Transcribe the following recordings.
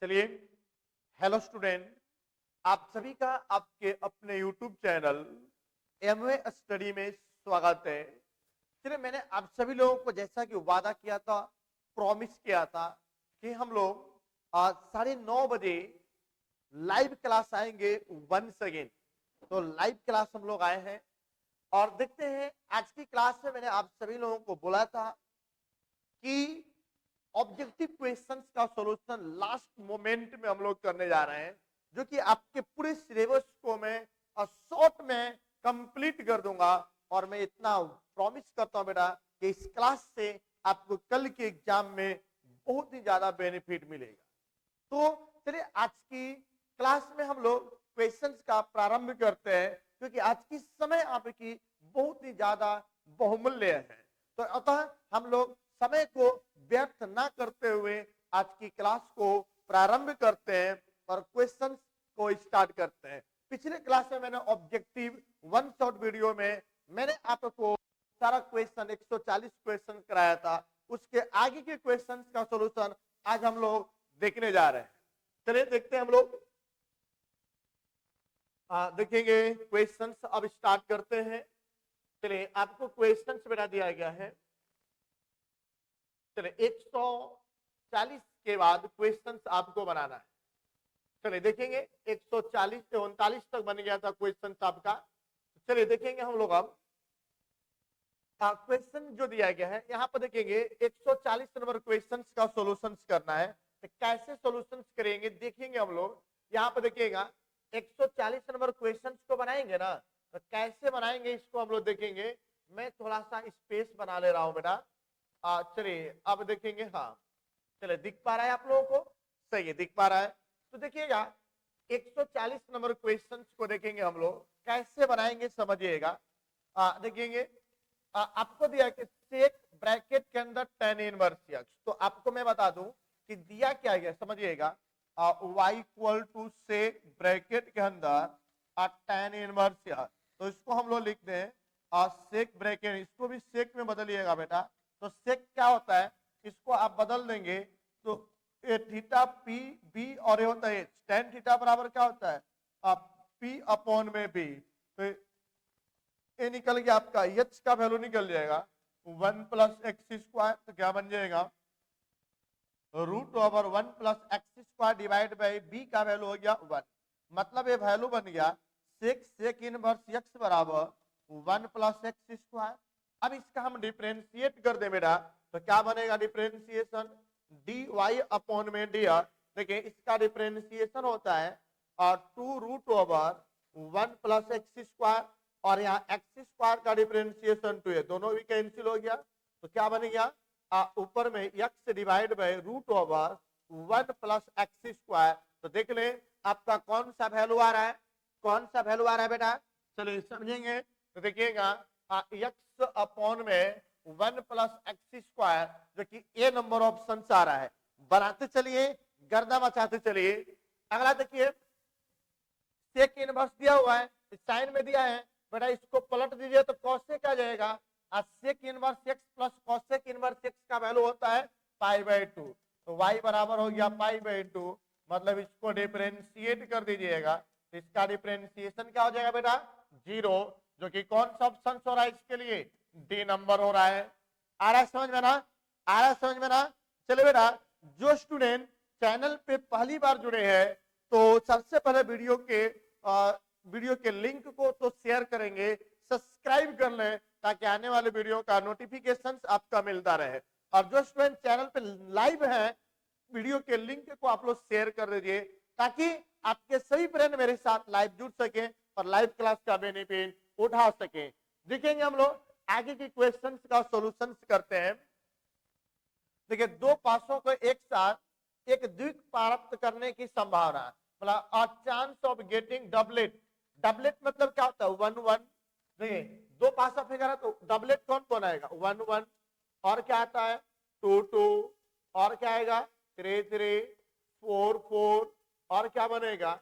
चलिए, hello student, आप सभी का आपके अपने यूट्यूब चैनल एमवे स्टडी में स्वागत है। चलिए, मैंने आप सभी लोगों को जैसा कि वादा किया था, प्रॉमिस किया था कि हम लोग आज 9:30 बजे लाइव क्लास आएंगे वंस अगेन। तो लाइव क्लास हम लोग आए हैं और देखते हैं आज की क्लास में मैंने आप सभी लोगों को बोला था कि ऑब्जेक्टिव क्वेश्चंस का सॉल्यूशन लास्ट मोमेंट में हम लोग करने जा रहे हैं, जो कि आपके पूरे सिलेबस को मैं शॉर्ट में कंप्लीट कर दूंगा। और मैं इतना प्रॉमिस करता हूं बेटा कि इस क्लास से आपको कल के एग्जाम में बहुत ही ज्यादा बेनिफिट मिलेगा। तो चलिए, आज की क्लास में हम लोग क्वेश्चंस का प्रारंभ करते हैं, क्योंकि आज की समय आपकी बहुत ही ज्यादा बहुमूल्य है। तो अतः हम लोग समय को व्यर्थ ना करते हुए आज की क्लास को प्रारंभ करते हैं और क्वेश्चंस को स्टार्ट करते हैं। पिछले क्लास में मैंने ऑब्जेक्टिव वन शॉर्ट वीडियो में मैंने आपको सारा क्वेश्चन 140 क्वेश्चन कराया था। उसके आगे के क्वेश्चंस का सॉल्यूशन आज हम लोग देखने जा रहे हैं। चलिए देखते हैं हम लोग। देखेंगे क्वेश्चंस, अब स्टार्ट करते हैं। चलिए, आपको क्वेश्चंस बेटा दिया गया है। चलिए, 140 के बाद क्वेश्चंस आपको बनाना है। चलिए देखेंगे, 140 से 39 तक बन गया था क्वेश्चंस आपका। चलिए देखेंगे हम लोग अब क्वेश्चन जो दिया गया है। यहाँ पर देखेंगे 140 नंबर क्वेश्चंस का सॉल्यूशंस करना है। तो कैसे सॉल्यूशंस करेंगे देखेंगे हम लोग। यहाँ पर देखिएगा, 140 नंबर क्वेश्चंस को बनाएंगे ना, तो कैसे बनाएंगे इसको हम लोग देखेंगे। मैं थोड़ा सा स्पेस बना ले रहा हूं बेटा। चलिए अब देखेंगे। हाँ चलिए, दिख पा रहा है आप लोगों को? सही है, दिख पा रहा है। तो देखिएगा, 140 नंबर क्वेश्चंस को देखेंगे हम लोग कैसे बनाएंगे, समझिएगा। देखेंगे, आपको दिया कि सेक ब्रैकेट के अंदर tan इनवर्स x। तो आपको मैं बता दूं कि दिया क्या गया, समझिएगा। y equal to sec bracket के अंदर tan इनवर्स x। तो इसको हम लोग लिखते हैं सेक ब्रैकेट, इसको भी सेक में बदलिएगा बेटा। तो सेक क्या होता है, इसको आप बदल देंगे तो ए थीटा पी बी और ये होता है tan थीटा बराबर क्या होता है पी अपॉन में बी। तो ये निकल गया आपका, एच का वैल्यू निकल जाएगा 1 प्लस एक्स स्क्वायर। तो क्या बन जाएगा, root over 1 plus x square divide by b का वैल्यू हो गया 1। मतलब ये वैल्यू बन गया सेक इनवर्स एक्स बराबर 1 प्लस एक्स स्क्वायर। अब इसका हम डिफरेंशिएट कर दे बेटा, तो क्या बनेगा डिफरेंशिएशन डी वाई अपॉन में डी आर। देखिए, इसका डिफरेंशिएशन होता है 2 root over 1 plus x square, और यहाँ एक्स स्क्वायर का डिफरेंशिएशन 2 है, दोनों भी कैंसिल हो गया। तो क्या बन गया, ऊपर में x divide by root over 1 plus x square. तो देख ले आपका कौन सा वैल्यू आ रहा है, कौन सा वैल्यू आ रहा है बेटा। चलिए समझेंगे। तो देखिएगा, एक्स अपॉन में 1 प्लस एक्स स्क्वायर, जो कि ए नंबर ऑप्शन आ रहा है। बनाते चलिए, गर्दा मचाते चलिए। अगला देखिए, सेक इनवर्स दिया हुआ है, साइन में दिया है बेटा, इसको पलट दीजिए तो कॉसेक आ जाएगा। Sec inverse x plus cosec inverse x का वैल्यू होता है पाई बाई 2। तो y बराबर हो गया पाई बाई 2। मतलब इसको डिफरेंशिएट कर दीजिएगा, तो इसका डिफरेंशिएशन क्या हो जाएगा बेटा 0, जो कि कौन सा ऑप्शन हो रहा है इसके लिए, डी नंबर हो रहा है। आ रहा है समझ में ना, आ रहा है समझ में ना। चलिए बेटा, जो स्टूडेंट चैनल पे पहली बार जुड़े हैं तो सबसे पहले वीडियो के लिंक को तो शेयर करेंगे, सब्सक्राइब कर लें, ताकि आने वाले वीडियो का नोटिफिकेशन आपका मिलता रहे। और जो स्टूडेंट चैनल पे लाइव है, वीडियो के लिंक को आप लोग शेयर कर दीजिए, ताकि आपके सभी फ्रेंड मेरे साथ लाइव जुड़ सके और लाइव क्लास का बेनिफिट उठा सके। देखेंगे हम लोग आगे के क्वेश्चंस का सॉल्यूशन करते हैं। देखिए, दो पासों को एक साथ एक द्विक प्राप्त करने की संभावना, मतलब chance of getting doublet. Doublet मतलब क्या होता है, 1 1। देखिए, दो पासा फिगर है तो डबलेट कौन कौन आएगा, 1 1, और क्या आता है 2 2, और क्या आएगा 3 3, 4 4, और क्या बनेगा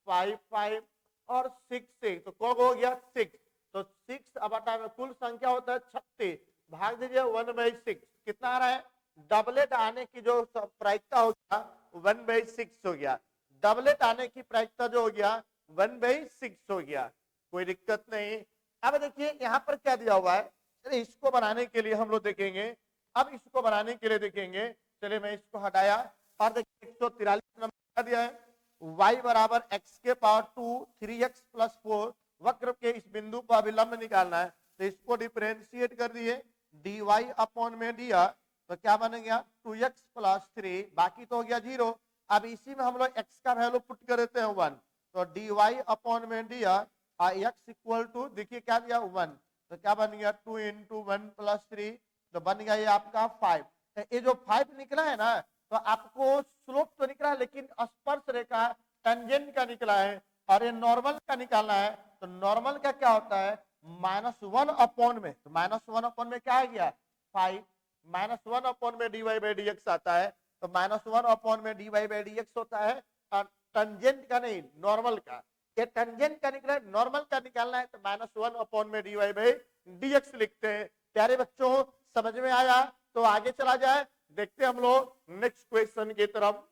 5 5, और 6 6। तो कौन हो गया 6। तो 6 अब में कुल संख्या होता है 36, भाग दीजिए 1/6, कितना आ रहा है डबलेट आने की जो प्रायिकता हो गया 1/6 हो गया, डबलेट आने की प्रायिकता जो हो गया 1/6 हो गया, कोई दिक्कत नहीं। अब देखिए यहाँ पर क्या दिया हुआ है, चलिए इसको बनाने के लिए हम लोग देखेंगे, अब इसको बनाने के लिए देखेंगे, चलिए मैं इसको हटाया और देखिए 143 नंबर क्या दिया है, y बराबर x के पावर 2 3x प्लस 4, वक्र के इस बिंदु पर अभिलंब निकालना है, तो इसको डिफरेंशिएट कर दिए, dy अपॉन में दिया तो क्या बन गया 2x प्लस 3, बाकी तो हो गया 0। अब इसी में हम लोग x का वैल्यू पुट कर देते हैं 1, तो dy अपॉन में दिया x इक्वल टू देखिए क्या दिया 1, तो क्या बन गया 2 इंटू 1 प्लस 3, तो बन गया ये आपका 5। ये जो 5 निकला है ना, तो आपको स्लोप तो निकला है लेकिन स्पर्श रेखा टेंजेंट का निकला है, और ये नॉर्मल का निकालना है, तो नॉर्मल का क्या होता है -1 अपॉन में, तो -1 अपॉन में क्या आ गया 5, -1 अपॉन में dy बाई dx आता है, तो -1 अपॉन में dy बाई dx होता है, और टेंजेंट का नहीं नॉर्मल का, ये टेंजेंट का निकला है, नॉर्मल का निकालना है तो -1 अपॉन में dy बाई dx लिखते हैं। प्यारे बच्चों समझ में आया, तो आगे चला जाए, देखते हम लोग नेक्स्ट क्वेश्चन की तरफ।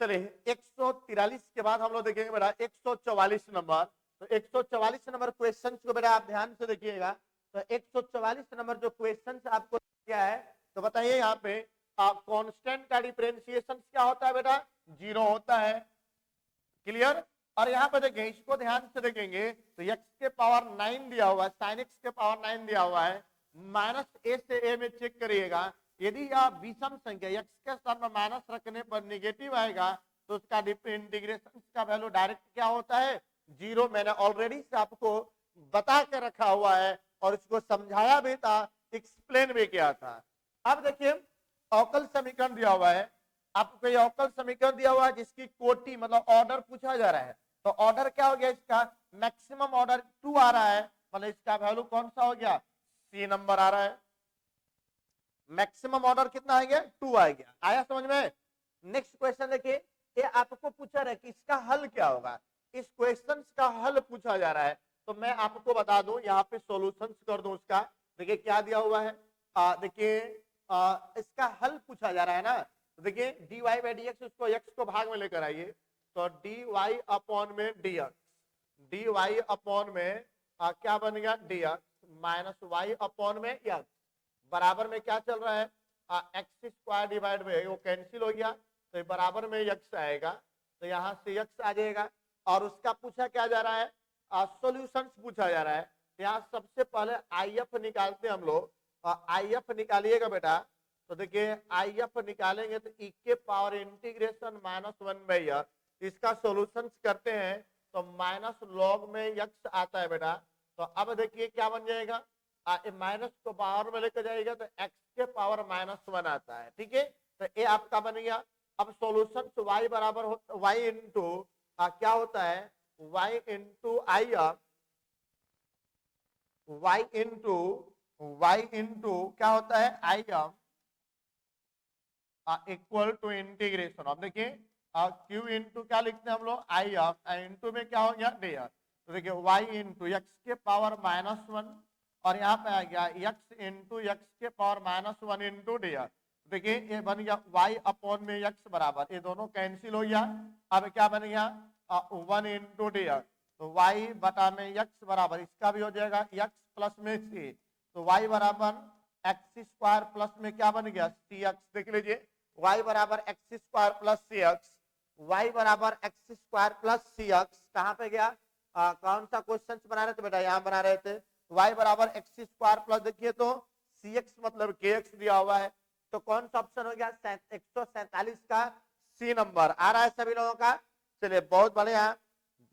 चलिए 143 के बाद हम लोग देखेंगे बेटा 144 नंबर, तो 144 नंबर क्वेश्चन को बेटा आप ध्यान से देखिएगा, तो 144 नंबर जो क्वेश्चन आपको क्या है, तो बताइए यहाँ पे कांस्टेंट का डिफरेंशिएशन क्या होता है बेटा 0 होता है, क्लियर। और यहाँ पे देखें इसको ध्यान से देखेंगे, तो x के पावर 9 दिया हुआ है, sin x के पावर 9 दिया हुआ है, -a से a में चेक करिएगा, यदि यह विषम संख्या x के स्थान में माइनस रखने पर नेगेटिव आएगा, तो उसका इंटीग्रेशन का वैल्यू डायरेक्ट क्या होता है 0। मैंने ऑलरेडी से आपको बता के रखा हुआ है और इसको समझाया भी था, एक्सप्लेन भी किया था। अब देखिए अवकल समीकरण दिया हुआ है, आपको ये अवकल समीकरण दिया हुआ है जिसकी कोटि मतलब ऑर्डर पूछा जा रहा है, तो ऑर्डर क्या हो गया इसका मैक्सिमम ऑर्डर 2 आ रहा है, मतलब इसका वैल्यू कौन सा हो गया सी नंबर आ रहा है, मैक्सिमम ऑर्डर कितना आ गया 2 आ गया, आया समझ में। नेक्स्ट क्वेश्चन देखिए, ये आपको पूछा रहा है कि इसका हल क्या होगा, इस क्वेश्चन का हल पूछा जा रहा है, तो मैं आपको बता दूं यहाँ पे सॉल्यूशंस कर दूं उसका। देखिए क्या दिया हुआ है, देखिए इसका हल पूछा जा रहा है ना, तो देखिए dy बाई dx, उसको x को भाग में लेकर आइए, तो dy अपॉन में dx, dy अपॉन में क्या बन गया dx माइनस y अपॉन में x, बराबर में क्या चल रहा है एक्स स्क्वायर डिवाइड में वो कैंसिल हो गया, तो बराबर में x आएगा, तो यहाँ से x आ जाएगा। और उसका पूछा क्या जा रहा है सॉल्यूशंस पूछा जा रहा है, यहाँ सबसे पहले IF निकालते हम लोग, IF निकालिएगा बेटा, तो देखिए IF निकालेंगे तो e के पावर इंटीग्रेशन -1/x, इसका सॉल्यूशंस करते हैं तो माइनस लॉग में x आता है बेटा, तो अब देखिए क्या बन जाएगा माइनस को बाहर में लेकर जाएगा तो x के पावर -1 आता है, ठीक है, तो ये आपका बन गया। अब सॉल्यूशन y बराबर y इंटू क्या होता है y इंटू y इंटू क्या होता है आई इक्वल टू इंटीग्रेशन। अब देखिए q इंटू क्या लिखते हैं हम लोग आई इंटू में क्या हो गया डी, तो देखिए y इंटू एक्स के पावर -1 और यहाँ पे आ गया x इंटू एक्स के पावर -1 इंटू डी, देखिए ये बन गया y अपॉन में x बराबर, ये दोनों कैंसिल हो गया, अब क्या बन गया 1 इंटू डी, तो y बटा में x बराबर इसका भी हो जाएगा x प्लस में c, तो y बराबर एक्स स्क्वायर प्लस में क्या बन गया सी एक्स, देख लीजिए y बराबर एक्स स्क्वायर प्लस सी एक्स, y बराबर एक्स स्क्वायर प्लस सी एक्स, कहाँ पे गया कौन सा क्वेश्चन बना रहे थे बेटा, यहाँ बना रहे थे y बराबर एक्स स्क्वायर प्लस, देखिए तो सी एक्स मतलब के एक्स दिया हुआ है, तो कौन सा ऑप्शन हो गया 147 का सी नंबर आ रहा है सभी लोगों का। चलिए बहुत बढ़िया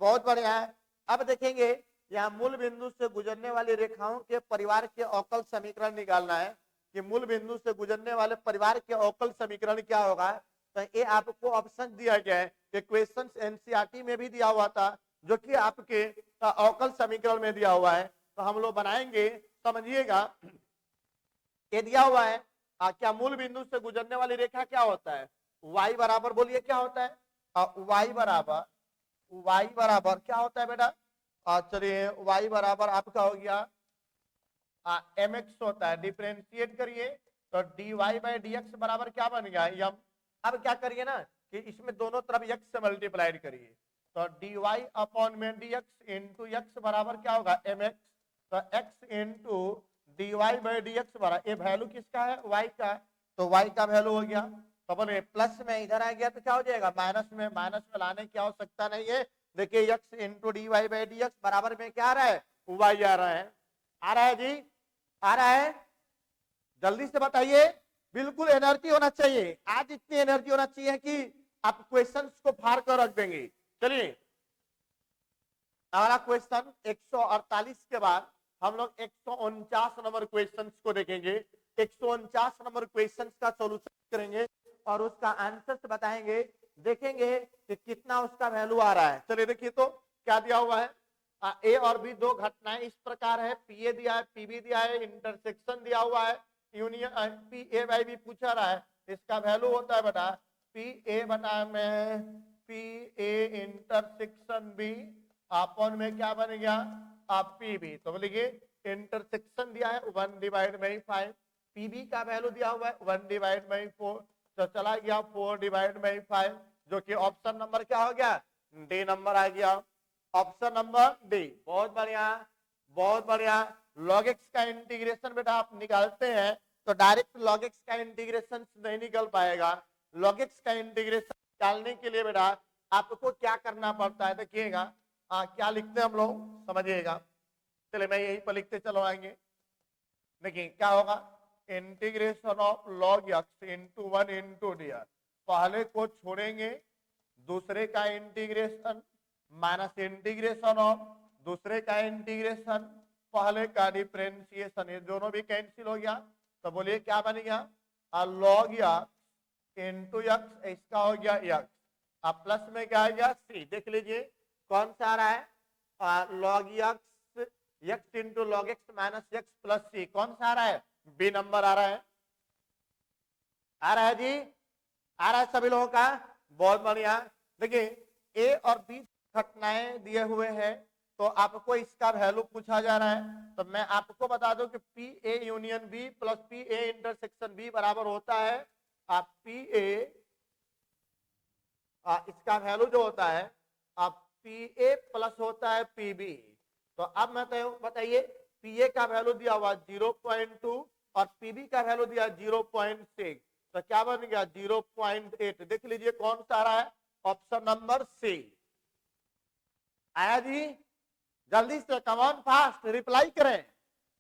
बहुत बढ़िया है। अब देखेंगे यहाँ मूल बिंदु से गुजरने वाली रेखाओं के परिवार के अवकल समीकरण निकालना है, कि मूल बिंदु से गुजरने वाले परिवार के अवकल समीकरण क्या होगा, तो ये आपको ऑप्शन दिया गया है, ये क्वेश्चन एनसीईआरटी में भी दिया हुआ था, जो कि आपके अवकल समीकरण में दिया हुआ है, तो हम लोग बनाएंगे, समझिएगा। ये दिया हुआ है क्या मूल बिंदु से गुजरने वाली रेखा क्या होता है y बराबर, बोलिए क्या होता है y बराबर क्या होता है बेटा, चलिए y बराबर आपका हो गया एम एक्स होता है, डिफरेंशिएट करिए तो dy बाई डी एक्स बराबर क्या बन गया यम। अब क्या करिए ना कि इसमें दोनों तरफ x से मल्टीप्लाइड करिए तो dy अपॉन में dx इंटू एक्स बराबर क्या होगा एम एक्स। तो x into dy by d x बराबर, ये वैल्यू किसका है y का, तो y का वैल्यू हो गया। तो बोले प्लस में इधर आ गया तो क्या हो जाएगा माइनस में लाने की आवश्यकता नहीं है। देखिए x into d y by d x बराबर में क्या आ रहा है y आ रहा है। आ रहा है जी, आ रहा है, जल्दी से बताइए। बिल्कुल एनर्जी होना चाहिए, आज इतनी एनर्जी होना चाहिए कि आप क्वेश्चंस को फाड़ कर रख देंगे। चलिए अगला क्वेश्चन 148 के बाद हम लोग 149 नंबर क्वेश्चंस को देखेंगे। 149 नंबर क्वेश्चंस का सॉल्यूशन करेंगे और उसका आंसर्स बताएंगे, देखेंगे कि कितना उसका वैल्यू आ रहा है। चलिए देखिए तो क्या दिया हुआ है, ए और बी दो घटनाएं इस प्रकार है, पी ए दिया है, पीबी दिया है, इंटरसेक्शन दिया हुआ है, union p a by b पूछा रहा है। इसका वैल्यू होता है बेटा पी ए बटा में p a intersection b upon में क्या बन गया आप पीबी। तो बोलिए इंटरसेक्शन दिया है 1 डिवाइड बाई 5, पीबी का वैल्यू दिया हुआ है 1 डिवाइड बाई 4, तो चला गया 4 डिवाइड बाई 5, जो कि ऑप्शन नंबर क्या हो गया डी नंबर आ गया, ऑप्शन नंबर डी। बहुत बढ़िया, बहुत बढ़िया। log x का इंटीग्रेशन बेटा आप निकालते हैं तो डायरेक्ट log x का इंटीग्रेशन नहीं निकल पाएगा। log x का इंटीग्रेशन निकालने के लिए बेटा आपको क्या करना पड़ता है देखिएगा, क्या लिखते हैं हम लोग समझिएगा। चलिए मैं यही पर लिखते चलो आएंगे। देखिए क्या होगा, integration of log x into 1 into D, पहले को छोड़ेंगे दूसरे का इंटीग्रेशन माइनस इंटीग्रेशन ऑफ दूसरे का इंटीग्रेशन पहले का डिफरेंशिएशन, ये दोनों भी कैंसिल हो गया। तो बोलिए क्या बन गया log x इंटू एक्स, इसका हो गया एक्स, अब प्लस में क्या आ गया सी। देख लीजिए कौन सा आ रहा है log x x into log x minus x plus C, कौन सा आ रहा है बी नंबर आ रहा है। आ रहा है जी, आ रहा है सभी लोगों का, बहुत बढ़िया। देखिए ए और बी घटनाएं दिए हुए हैं तो आपको इसका वैल्यू पूछा जा रहा है। तो मैं आपको बता दूं कि p a union b plus p a intersection b बराबर होता है आप पी ए, इसका वैल्यू जो होता है आप पी ए प्लस होता है पी बी। तो अब मैं बताइए पी ए का वैल्यू दिया हुआ 0.2 और पीबी का वैल्यू दिया 0.6, तो क्या बन गया 0.8। देख लीजिए कौन सा आ रहा है ऑप्शन नंबर सी। आया जी, जल्दी से कमॉन फास्ट रिप्लाई करें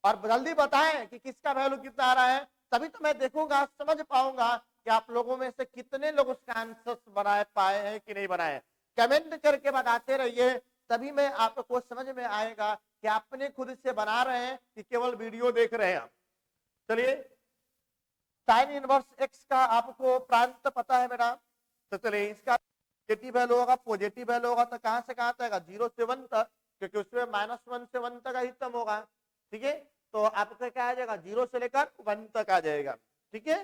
और जल्दी बताएं कि किसका वैल्यू कितना आ रहा है, तभी तो मैं देखूंगा समझ पाऊंगा कि आप लोगों में से कितने लोग उसका आंसर बना पाए हैं कि नहीं बनाए। कमेंट करके बताते रहिए, तभी मैं आपको समझ में आएगा कि आपने खुद से बना रहे हैं कि केवल वीडियो देख रहे हैं आप। चलिए साइन इनवर्स एक्स का आपको प्रांत पता है मेरा, तो चलिए इसका पॉजिटिव वैल्यू होगा, पॉजिटिव वैल्यू होगा तो कहां से कहां तक 0 से 1 तक, क्योंकि उसमें -1 से 1 तक अधिकतम होगा। ठीक है, तो आपका क्या आ जाएगा 0 से लेकर 1 तक आ जाएगा। ठीक है,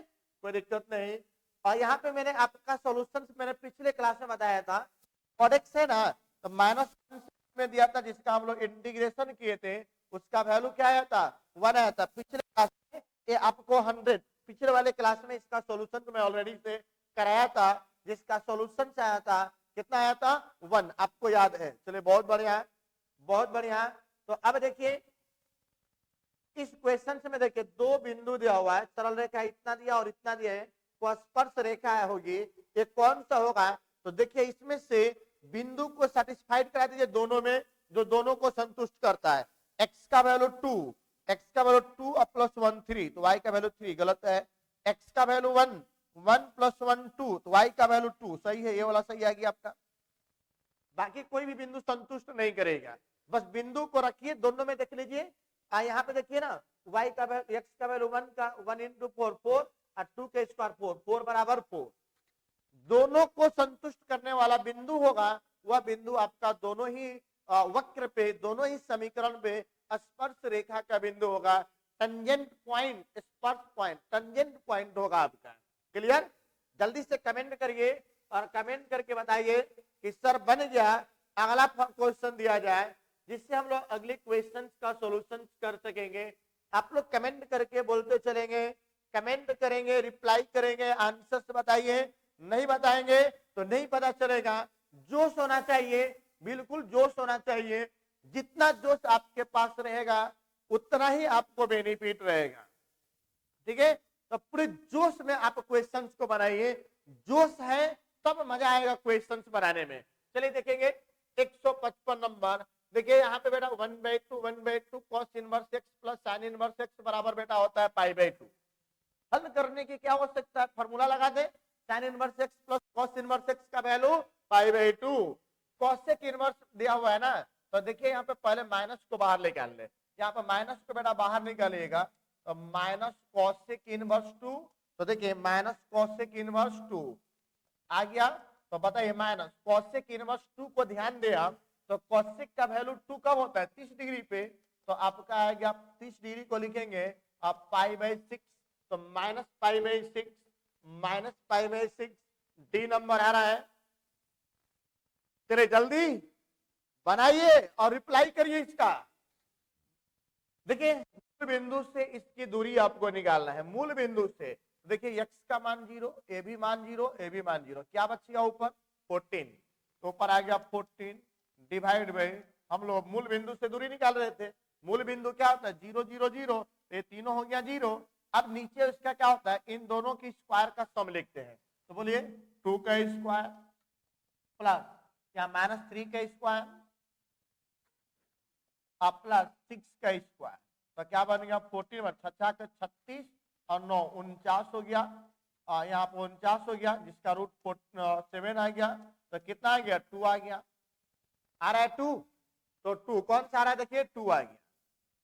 कोई दिक्कत नहीं। और यहाँ पे मैंने आपका सॉल्यूशन मैंने पिछले क्लास में बताया था, प्रोडक्ट है ना, तो -1 में दिया था जिसका हम लोग इंटीग्रेशन किए थे, उसका वैल्यू क्या आया था 1 आया था पिछले क्लास में। ये आपको 100 पिछले वाले क्लास में इसका सॉल्यूशन तो मैं ऑलरेडी से कराया था, जिसका सॉल्यूशन से आया था कितना आया था 1, आपको याद है। चलिए बहुत बढ़िया, बहुत बढ़िया। तो अब देखिए इस क्वेश्चन में देखिए दो बिंदु दिया हुआ है, सरल रेखा इतना दिया और इतना दिया है, को स्पर्श रेखा होगी, ये कौन सा होगा। तो देखिए इसमें से बिंदु को सेटिस्फाइड करा दीजिए दोनों में, जो दोनों को संतुष्ट करता है। x का वैल्यू 2, x का वैल्यू 2 और प्लस 1 3, तो y का वैल्यू 3 गलत है। x का वैल्यू 1, 1 प्लस 1 2, तो y का वैल्यू 2 सही है, ये वाला सही आ गया आपका। बाकी कोई भी बिंदु संतुष्ट नहीं करेगा, बस बिंदु को रखिए दोनों में। देख लीजिए यहाँ पे देखिए ना y का वैल्यू x का वैल्यू 1 का 1 इंटू 4 4 और 2 के स्क्वायर 4 4 बराबर 4, दोनों को संतुष्ट करने वाला बिंदु होगा वह बिंदु आपका दोनों ही वक्र पे, दोनों ही समीकरण पे स्पर्श रेखा का बिंदु होगा। टेंजेंट पॉइंट, स्पर्श पॉइंट, टेंजेंट पॉइंट होगा आपका। क्लियर, जल्दी से कमेंट करिए और कमेंट करके बताइए कि सर बन गया। अगला क्वेश्चन दिया जाए जिससे हम लोग अगले क्वेश्चन का सॉल्यूशन कर सकेंगे। आप लोग कमेंट करके बोलते चलेंगे, कमेंट करेंगे, रिप्लाई करेंगे, आंसर्स बताइए, नहीं बताएंगे तो नहीं पता चलेगा। जोश होना चाहिए, बिल्कुल जोश होना चाहिए। जितना जोश आपके पास रहेगा उतना ही आपको बेनिफिट रहेगा, ठीक है। तो पूरे जोश में आप क्वेश्चंस को बनाइए, जोश है तब मजा आएगा क्वेश्चंस बनाने में। चलिए देखेंगे 155 नंबर। देखिए यहाँ पे बेटा 1/2 cos inverse x plus sin inverse x बराबर बेटा होता है π/2। हल करने की क्या हो सकता है, फॉर्मूला लगा दे, sin inverse x plus cos inverse x का वैल्यू π/2। cosec इनवर्स दिया हुआ है ना, तो देखिए यहाँ पे पहले माइनस को बाहर निकाल ले, यहाँ पे माइनस को बेटा बाहर निकालिएगा तो माइनस cosec इनवर्स 2, तो देखिए माइनस cosec इनवर्स 2 आ गया। तो बताइए माइनस cosec इनवर्स 2 को ध्यान दे आप, तो cosec का वैल्यू 2 कब होता है, 30 डिग्री पे, तो आपका आएगा 30 डिग्री को लिखेंगे आप π/6, तो माइनस π/6, माइनस π/6 डी नंबर आ रहा है। तेरे जल्दी बनाइए और रिप्लाई करिए इसका। देखिए मूल बिंदु से इसकी दूरी आपको निकालना है, मूल बिंदु से। देखिए x का मान 0, ए भी मान 0, ए भी मान 0, क्या बचेगा ऊपर 14, तो ऊपर आ गया 14 डिवाइड बाई, हम लोग मूल बिंदु से दूरी निकाल रहे थे, मूल बिंदु क्या होता है 0 0 0, ये तीनों हो गया 0। अब नीचे उसका क्या होता है, इन दोनों की स्क्वायर का सम लिखते हैं, तो बोलिए 2 का स्क्वायर प्लस या -3 का स्क्वायर प्लस 6 का स्क्वायर, तो क्या बन गया 14 छछा का 36 और 9 49 हो गया, यहाँ पे 49 हो गया, जिसका रूट 7 आ गया, तो कितना आ गया 2 आ गया, आ रहा है 2, तो 2 कौन सा आ रहा है, देखिए 2 आ गया।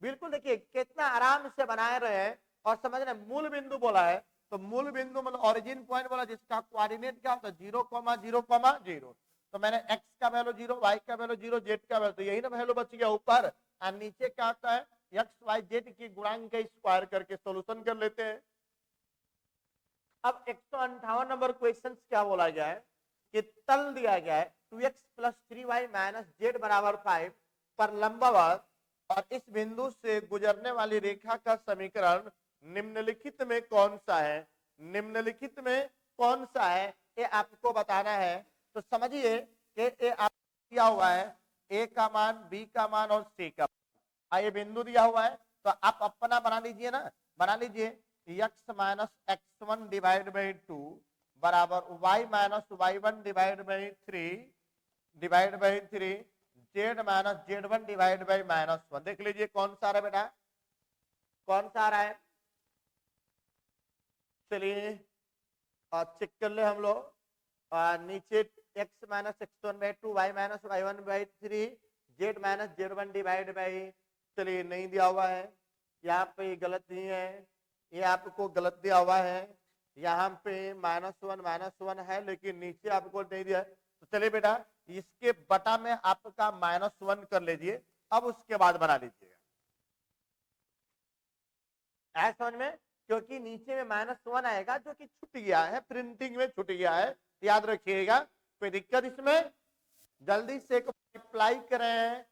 बिल्कुल देखिए कितना आराम से बनाए रहे हैं और समझ रहे, मूल बिंदु बोला है तो मूल बिंदु मतलब ओरिजिन पॉइंट बोला, जिसका कोऑर्डिनेट क्या होता है 0,0,0, तो मैंने x का वैल्यू 0, y का वैल्यू 0, z का वैल्यू, तो यही ना वैल्यू बच गया ऊपर, और नीचे क्या होता है x y z की गुणांक का स्क्वायर करके सॉल्यूशन कर लेते हैं। अब 158 नंबर क्वेश्चन क्या बोला गया है कि तल दिया गया है 2x plus 3y minus z बराबर 5 पर लंबवत और इस बिंदु से गुजरने वाली रेखा का समीकरण निम्नलिखित में कौन सा है, निम्नलिखित में कौन सा है ये आपको बताना है। तो समझिए कि ये आपको दिया हुआ है a का मान, b का मान और c का मान, ये बिंदु दिया हुआ है, तो आप अपना बना लीजिए ना, बना लीजिए x minus x1 divide by 2 बराबर y minus y1 divide by 3 z minus z1 divide by -1। देख लीजिए कौन सा आ रहा है बेटा, कौन सा आ रहा है, चलिए चेक कर ले हम लोग। नीचे x minus x1 by 2, y minus y1 by 3, z minus z1 divide by, चलिए नहीं दिया हुआ है, यहाँ पे गलत नहीं है, ये आपको गलत दिया हुआ है, यहाँ पे -1 है लेकिन नीचे आपको नहीं दिया है, तो चलिए बेटा इसके बटा में आपका -1 कर लीजिए, अब उसके बाद बना लीजिएगा, ऐसा समझ में, क्योंकि नीचे में -1 आएगा जो कि छूट गया है, प्रिंटिंग में छूट गया है, याद रखिएगा, कोई दिक्कत इसमें, जल्दी से अप्लाई करें।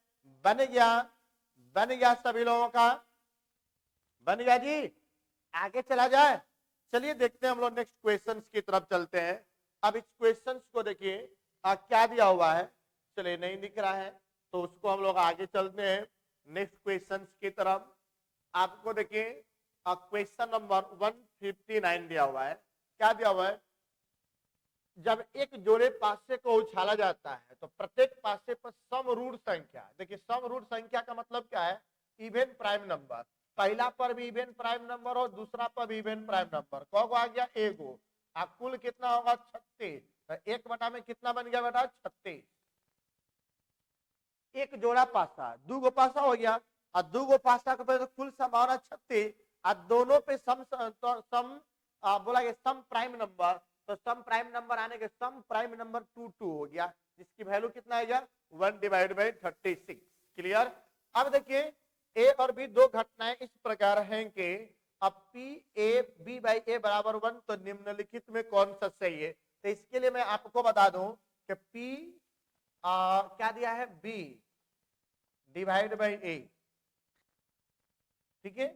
बन गया सभी लोगों का, बन गया जी, आगे चला जाए। चलिए देखते हैं हम लोग नेक्स्ट क्वेश्चंस की तरफ चलते हैं। अब इस क्वेश्चंस को देखिए क्या दिया हुआ है, चलिए नहीं दिख रहा है तो उसको हम लोग आगे चलते हैं नेक्स्ट क्वेश्चंस की तरफ। आपको देखिए क्वेश्चन नंबर 159 दिया हुआ है, क्या दिया हुआ है, जब एक जोड़े पासे को उछाला जाता है तो प्रत्येक पासे पर सम रूट संख्या, देखिए सम रूट संख्या का मतलब क्या है, इवन प्राइम नंबर, पहला पर भी इवन प्राइम नंबर हो, दूसरा पर भी इवन प्राइम नंबर, कौ आ गया एगो, कुल कितना होगा 36, तो 1 में कितना बन गया बेटा 36, एक जोड़ा पासा, दो गो पासा हो गया, और दो गो पासा के तो कुल संभावना 36, और दोनों पे सम बोला गया सम प्राइम नंबर, तो सम प्राइम नंबर आने के सम प्राइम नंबर 2 2 हो गया, जिसकी वैल्यू कितना आएगा 1 डिवाइड बाई 36। क्लियर। अब देखिए ए और बी दो घटनाएं इस प्रकार हैं कि अब P A B by A बराबर 1, तो निम्नलिखित में कौन सा सही है, तो इसके लिए मैं आपको बता दूं कि पी क्या दिया है बी डिवाइड बाई ए, ठीक है,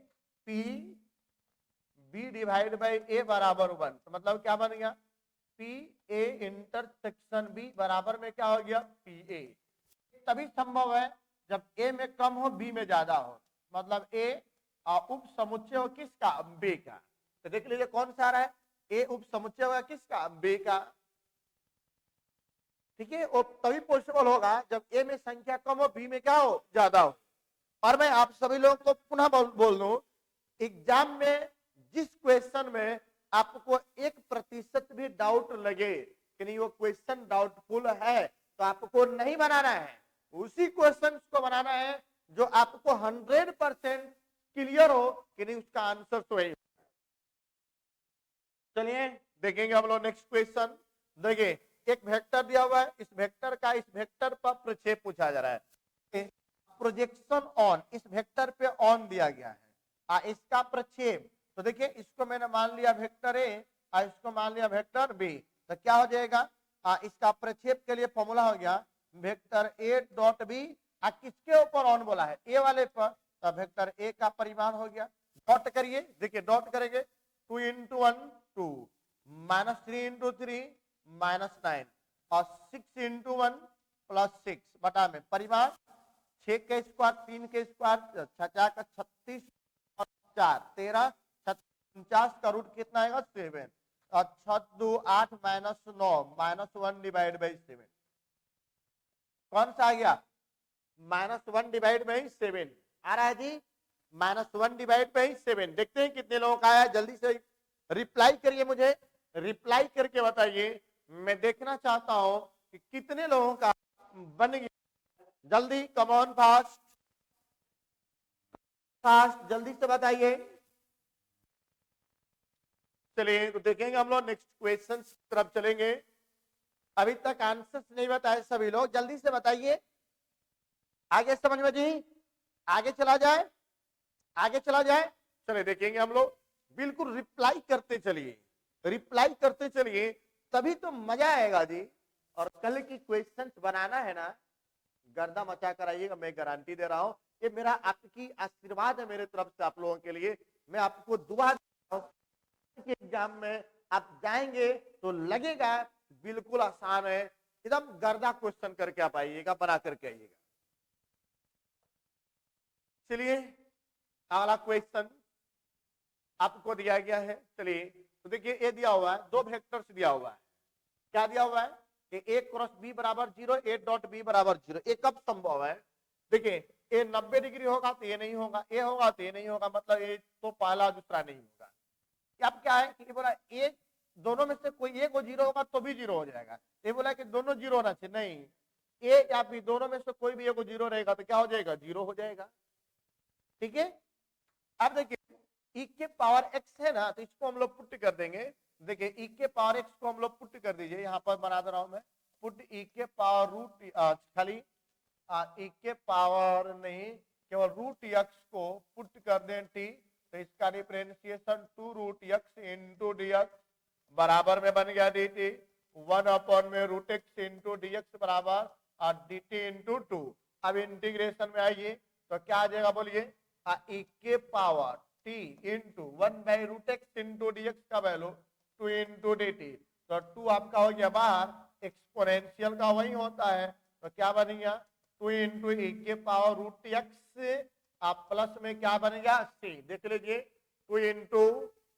P b divide by A बराबर 1, तो मतलब क्या बन गया, पी ए इंटरसेक्शन बी बराबर में क्या हो गया, पी ए। तभी संभव है जब ए में कम हो बी में ज्यादा हो, मतलब ए उप समुच्चय हो किसका, बी का। तो देख लीजिए कौन सा आ रहा है, ए उप समुच्चय होगा किसका, बी का। ठीक है, वो तभी पॉसिबल होगा जब ए में संख्या कम हो बी में क्या हो, ज्यादा हो। और मैं आप सभी लोगों को पुनः बोल दूं, एग्जाम में जिस क्वेश्चन में आपको 1% भी डाउट लगे कि नहीं वो क्वेश्चन डाउटफुल है, तो आपको नहीं बनाना है, उसी क्वेश्चन को बनाना है जो आपको 100% क्लियर हो कि नहीं उसका आंसर तो है। चलिए देखेंगे हम लोग नेक्स्ट क्वेश्चन। देखिए एक वेक्टर दिया हुआ है, इस वेक्टर का इस वेक्टर पर प्रक्षेप पूछा जा रहा है। प्रोजेक्शन ऑन, इस वेक्टर पे ऑन दिया गया है, इसका प्रक्षेप, तो देखिए इसको मैंने मान लिया वेक्टर ए और इसको मान लिया वेक्टर बी, तो क्या हो जाएगा, इसका प्रक्षेप के लिए फॉर्मूला हो गया वेक्टर ए डॉट बी, किसके ऊपर ऑन बोला है, ए वाले पर, तो वेक्टर ए का परिमाण हो गया। डॉट करिए, देखिए डॉट करेंगे 2 into 1 2 माइनस 3 into 3 माइनस 9 और 6 into 1 प्लस 6 बटा में परिमाण 6 के स्क्वायर 3 के स्क्वायर 36 और 4 13 49 का रूट कितना आएगा 7 और 6 2 8 माइनस 9 माइनस 1 डिवाइड बाई 7, कौन सा आ गया, माइनस 1 डिवाइड बाई 7 आ रहा है जी, माइनस 1 डिवाइड बाई 7। देखते हैं कितने लोगों का आया, जल्दी से रिप्लाई करिए, मुझे रिप्लाई करके बताइए, मैं देखना चाहता हूं कि कितने लोगों का बन गया। जल्दी कम ऑन, फास्ट फास्ट जल्दी से बताइए। चलिए तो देखेंगे हम लोग नेक्स्ट क्वेश्चन तरफ चलेंगे। अभी तक आंसर्स नहीं बताए सभी लोग, जल्दी से बताइए, आगे समझ में जी, आगे चला जाए, आगे चला जाए। चलिए देखेंगे हम लोग, बिल्कुल रिप्लाई करते चलिए, रिप्लाई करते चलिए, तभी तो मजा आएगा जी। और कल की क्वेश्चंस बनाना है ना, गर्दा मचा कर आइएगा, मैं गारंटी दे रहा हूं, ये मेरा आपकी आशीर्वाद है मेरे तरफ से आप लोगों के लिए, मैं आपको दुआ देता हूं कि एग्जाम में आप जाएंगे तो लगेगा बिल्कुल आसान है, एकदम गर्दा क्वेश्चन करके आप आइएगा, बना करके आइएगा। चलिए अगला क्वेश्चन आपको दिया गया है। चलिए तो देखिए ये दिया हुआ है, दो वेक्टर्स दिया हुआ है, क्या दिया हुआ है कि ए क्रॉस बी बराबर 0, ए डॉट बी बराबर 0। ये कब संभव है, देखिए ए 90 डिग्री होगा तो ये नहीं होगा, ए होगा तो ये नहीं होगा, मतलब ये तो पहला दूसरा नहीं होगा। अब क्या है कि बोला ए दोनों में से कोई एक 0 होगा तो भी 0 हो जाएगा, ये बोला कि दोनों 0 होना चाहिए, नहीं, ए या बी दोनों में से कोई भी एक 0 रहेगा तो क्या हो जाएगा, 0 हो जाएगा। ठीक है, अब देखिए e के पावर x है ना, तो इसको हम लोग पुट कर देंगे। देखिए e के पावर x को हम लोग पुट कर दीजिए, यहाँ पर बना दे रहा हूं मैं, पुट e के पावर रूट, खाली e के पावर नहीं, केवल रूट x को पुट कर दें t, तो इसका differentiation 2 root x into dx बराबर में बन गया dt, 1 अपॉन में रूट x इंटू dx बराबर dt इंटू 2। अब इंटीग्रेशन में आइए तो क्या आ जाएगा बोलिए, e के power t into 1 by root x into dx का वैल्यू 2 इंटू dt, तो 2 आपका हो गया बाहर, एक्सपोनेंशियल का वही होता है, तो क्या बन गया 2 इंटू e के पावर रूट एक्स, आप प्लस में क्या बन गया c। देख लीजिए 2 इंटू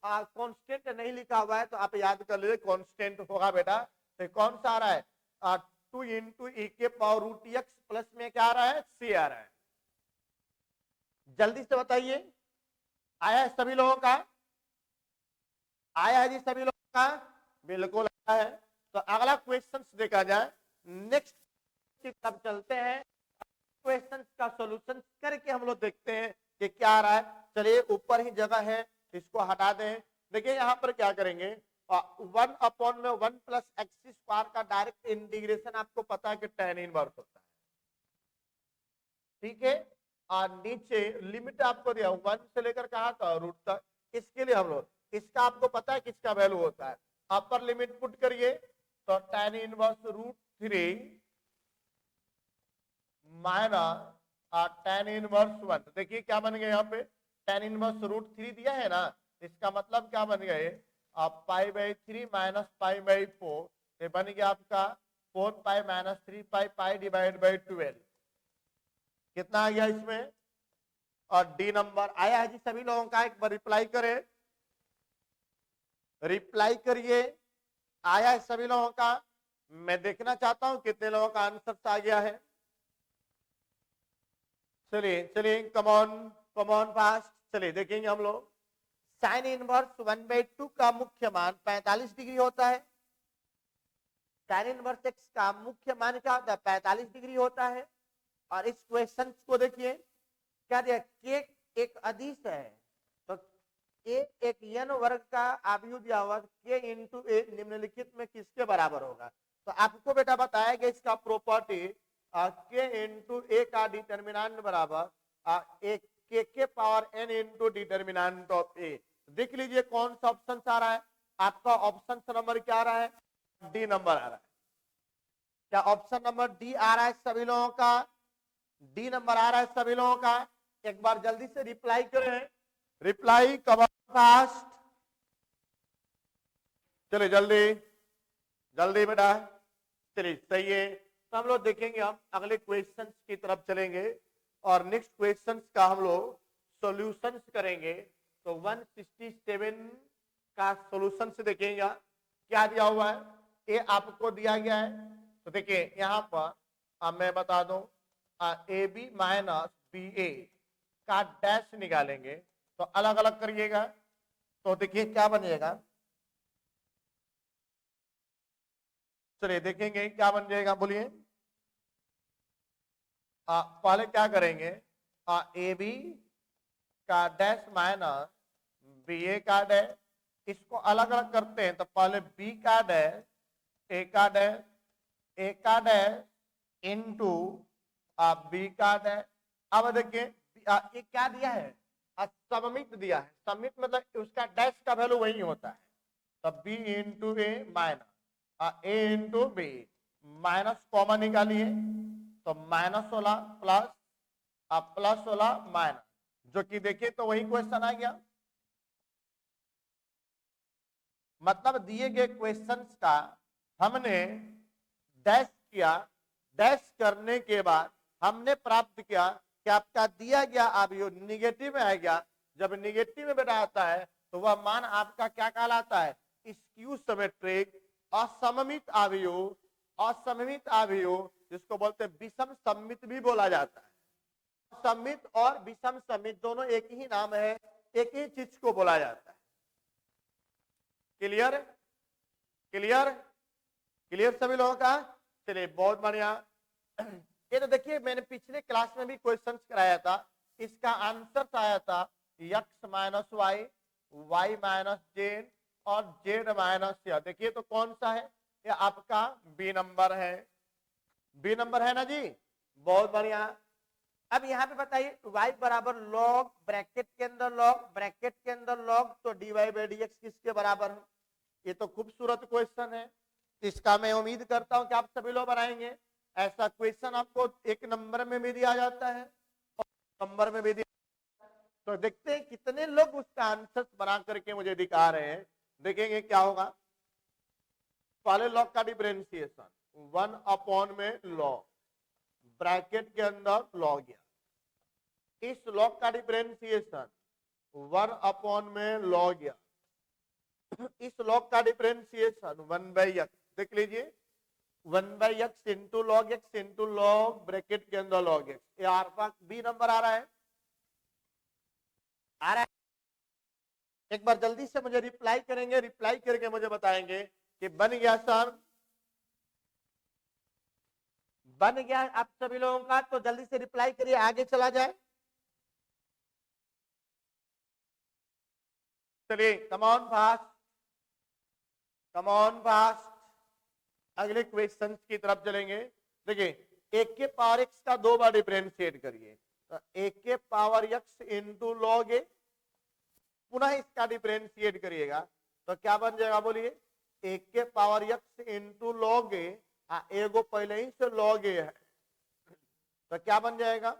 कॉन्स्टेंट नहीं लिखा हुआ है तो आप याद कर लीजिए कॉन्स्टेंट होगा बेटा, तो कौन सा आ रहा है 2 इंटू e के पावर रूट एक्स प्लस में क्या आ रहा है c आ रहा है। जल्दी से बताइए, आया है सभी लोगों का, आया है जी सभी लोगों का, बिल्कुल आया है। तो अगला क्वेश्चन देखा जाए, नेक्स्ट की तरफ चलते हैं, क्वेश्चन का सॉल्यूशन करके हम लोग देखते हैं कि क्या आ रहा है। चलिए ऊपर ही जगह है, इसको हटा दें। देखिए यहाँ पर क्या करेंगे, 1 अपॉन में 1 प्लस एक्स स्क्वायर का डायरेक्ट इंटीग्रेशन आपको पता है कि tan इनवर्स होता है, ठीक है, और नीचे लिमिट आपको दिया 1 से लेकर कहा था रूट तक, इसके लिए हम लोग इसका आपको पता है किसका वैल्यू होता है, अपर लिमिट पुट करिए तो tan inverse root 3 minus tan inverse 1, देखिए क्या बन गया यहाँ पे tan इनवर्स रूट 3 दिया है ना, इसका मतलब क्या बन गए, आप pi by 3 minus pi by 4, ये बन गया आपका 4 pi minus 3 pi, pi divide by 12। कितना आ गया इसमें, और डी नंबर आया है जी सभी लोगों का, एक बार रिप्लाई करें, रिप्लाई करिए, आया है सभी लोगों का। मैं देखना चाहता हूं कितने लोगों का आंसर आ गया है। चलिए चलिए, कमॉन कमॉन फास्ट, चलिए देखेंगे हम लोग। साइन इनवर्स 1/2 का मुख्य मान 45 डिग्री होता है। साइन इनवर्स एक्स का मुख्य मान क्या होता है, 45 डिग्री होता है। और इस क्वेश्चन को देखिए क्या दिया, के एक अदिश है, तो ए एक n वर्ग का आव्यूह दिया हुआ, के इंटू ए निम्नलिखित में किसके बराबर होगा। तो आपको बेटा बताया गया इसका प्रॉपर्टी, के इंटू ए का डिटर्मिनेंट बराबर के power n into determinant of A. देख लीजिए कौन सा ऑप्शन आ रहा है, आपका ऑप्शन नंबर क्या आ रहा है, डी नंबर आ रहा है। क्या ऑप्शन नंबर डी आ रहा है सभी लोगों का, डी नंबर आ रहा है सभी लोगों का। एक बार जल्दी से रिप्लाई करें, रिप्लाई कम फास्ट, चलिए जल्दी जल्दी बेटा, चलिए सही है। तो हम लोग देखेंगे, हम अगले क्वेश्चंस की तरफ चलेंगे और नेक्स्ट क्वेश्चंस का हम लोग सॉल्यूशंस करेंगे। तो 167 का सॉल्यूशन से देखेंगे क्या दिया हुआ है, ये आपको दिया गया है। तो देखिए यहां पर मैं बता दूं, ए बी माइनस बी ए का डैश निकालेंगे, तो अलग अलग करिएगा, तो देखिए क्या बनेगा। चलिए देखेंगे क्या बन जाएगा, बोलिए। पहले क्या करेंगे, ए बी का डैश माइनस बी ए का डैश, इसको अलग अलग करते हैं। तो पहले बी का डैश, ए का डैश, ए का डैश इंटू बी का डैश। अब देखिए ये क्या दिया है, सममित दिया है। सममित मतलब उसका डैश का वैल्यू वही होता है। तो बी इंटू ए माइनस ए इंटू बी, माइनस कॉमन निकालिए, तो माइनस 16 प्लस प्लस 16 माइनस, जो कि देखिए तो वही क्वेश्चन आ गया। मतलब दिए गए क्वेश्चंस का हमने डैश किया, डैश करने के बाद हमने प्राप्त किया कि आपका दिया गया अवयव निगेटिव में आ गया। जब निगेटिव में बेटा आता है तो वह मान आपका क्या कहलाता है, स्क्यू सिमेट्रिक, असममित अवयव, असममित अवयव जिसको बोलते हैं विषम सममित भी बोला जाता है। सममित और विषम सममित दोनों एक ही नाम है, एक ही चीज को बोला जाता है। क्लियर क्लियर क्लियर सभी लोगों का, चलिए बहुत बढ़िया। ये तो देखिए मैंने पिछले क्लास में भी क्वेश्चंस कराया था, इसका आंसर आया था x minus y, y minus z और जेड माइनस या। देखिए तो कौन सा है, ये आपका बी नंबर है, बी नंबर है ना जी, बहुत बढ़िया। अब यहाँ पे बताइए y बराबर लॉग, ब्रैकेट के अंदर लॉग, ब्रैकेट के अंदर लॉग, तो dy बाई डी एक्स किसके बराबर है। ये तो खूबसूरत क्वेश्चन है, इसका मैं उम्मीद करता हूं कि आप सभी लोग बनाएंगे। ऐसा क्वेश्चन आपको एक नंबर में भी दिया जाता है और नंबर में भी दिया। तो देखते हैं कितने लोग उसका आंसर बना करके मुझे दिखा रहे हैं, देखेंगे क्या होगा। पहले लॉग का डिफरेंशिएशन 1 अपॉन में लॉग, ब्रैकेट के अंदर लॉग, इस लॉग का डिफरेंशिएशन 1 अपॉन में लॉग, इस लॉग का डिफरेंशिएशन 1 बाई एक्स। देख लीजिए 1 by x into log x into log bracket के अंदर लॉग एक्स। ये आपका बी नंबर आ रहा है, आ रहा है। एक बार जल्दी से मुझे रिप्लाई करेंगे, रिप्लाई करके मुझे बताएंगे कि बन गया सर, बन गया आप सभी लोगों का। तो जल्दी से रिप्लाई करिए, आगे चला जाए। चलिए come on fast, come on fast, अगले क्वेश्चन की तरफ चलेंगे। देखिए एक के पावर एक्स का दो बार डिफरेंशिएट करिए, तो एक के पावर एक्स इंटू लॉग ए, पुनः इसका डिफरेंशिएट करिएगा तो क्या बन जाएगा, बोलिए। एक के पावर एक्स इंटू लॉग ए, एगो पहले ही से लॉग ए है, तो क्या बन जाएगा,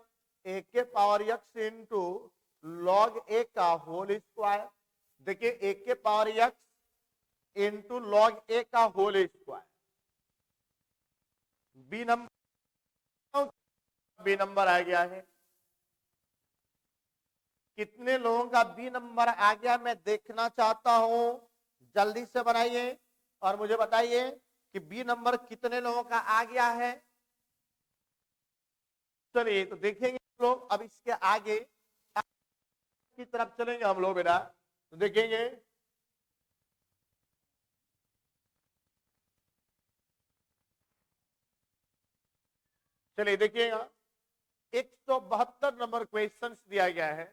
एक के power x into log a का होल स्क्वायर, देखिए a के power x into log a का होल स्क्वायर। बी नंबर आ गया है। कितने लोगों का बी नंबर आ गया मैं देखना चाहता हूं, जल्दी से बनाइए और मुझे बताइए कि बी नंबर कितने लोगों का आ गया है। चलिए तो देखेंगे हम लोग, अब इसके आगे की तरफ चलेंगे हम लोग बेटा, तो देखेंगे चलिए देखिएगा 172 नंबर क्वेश्चंस दिया गया है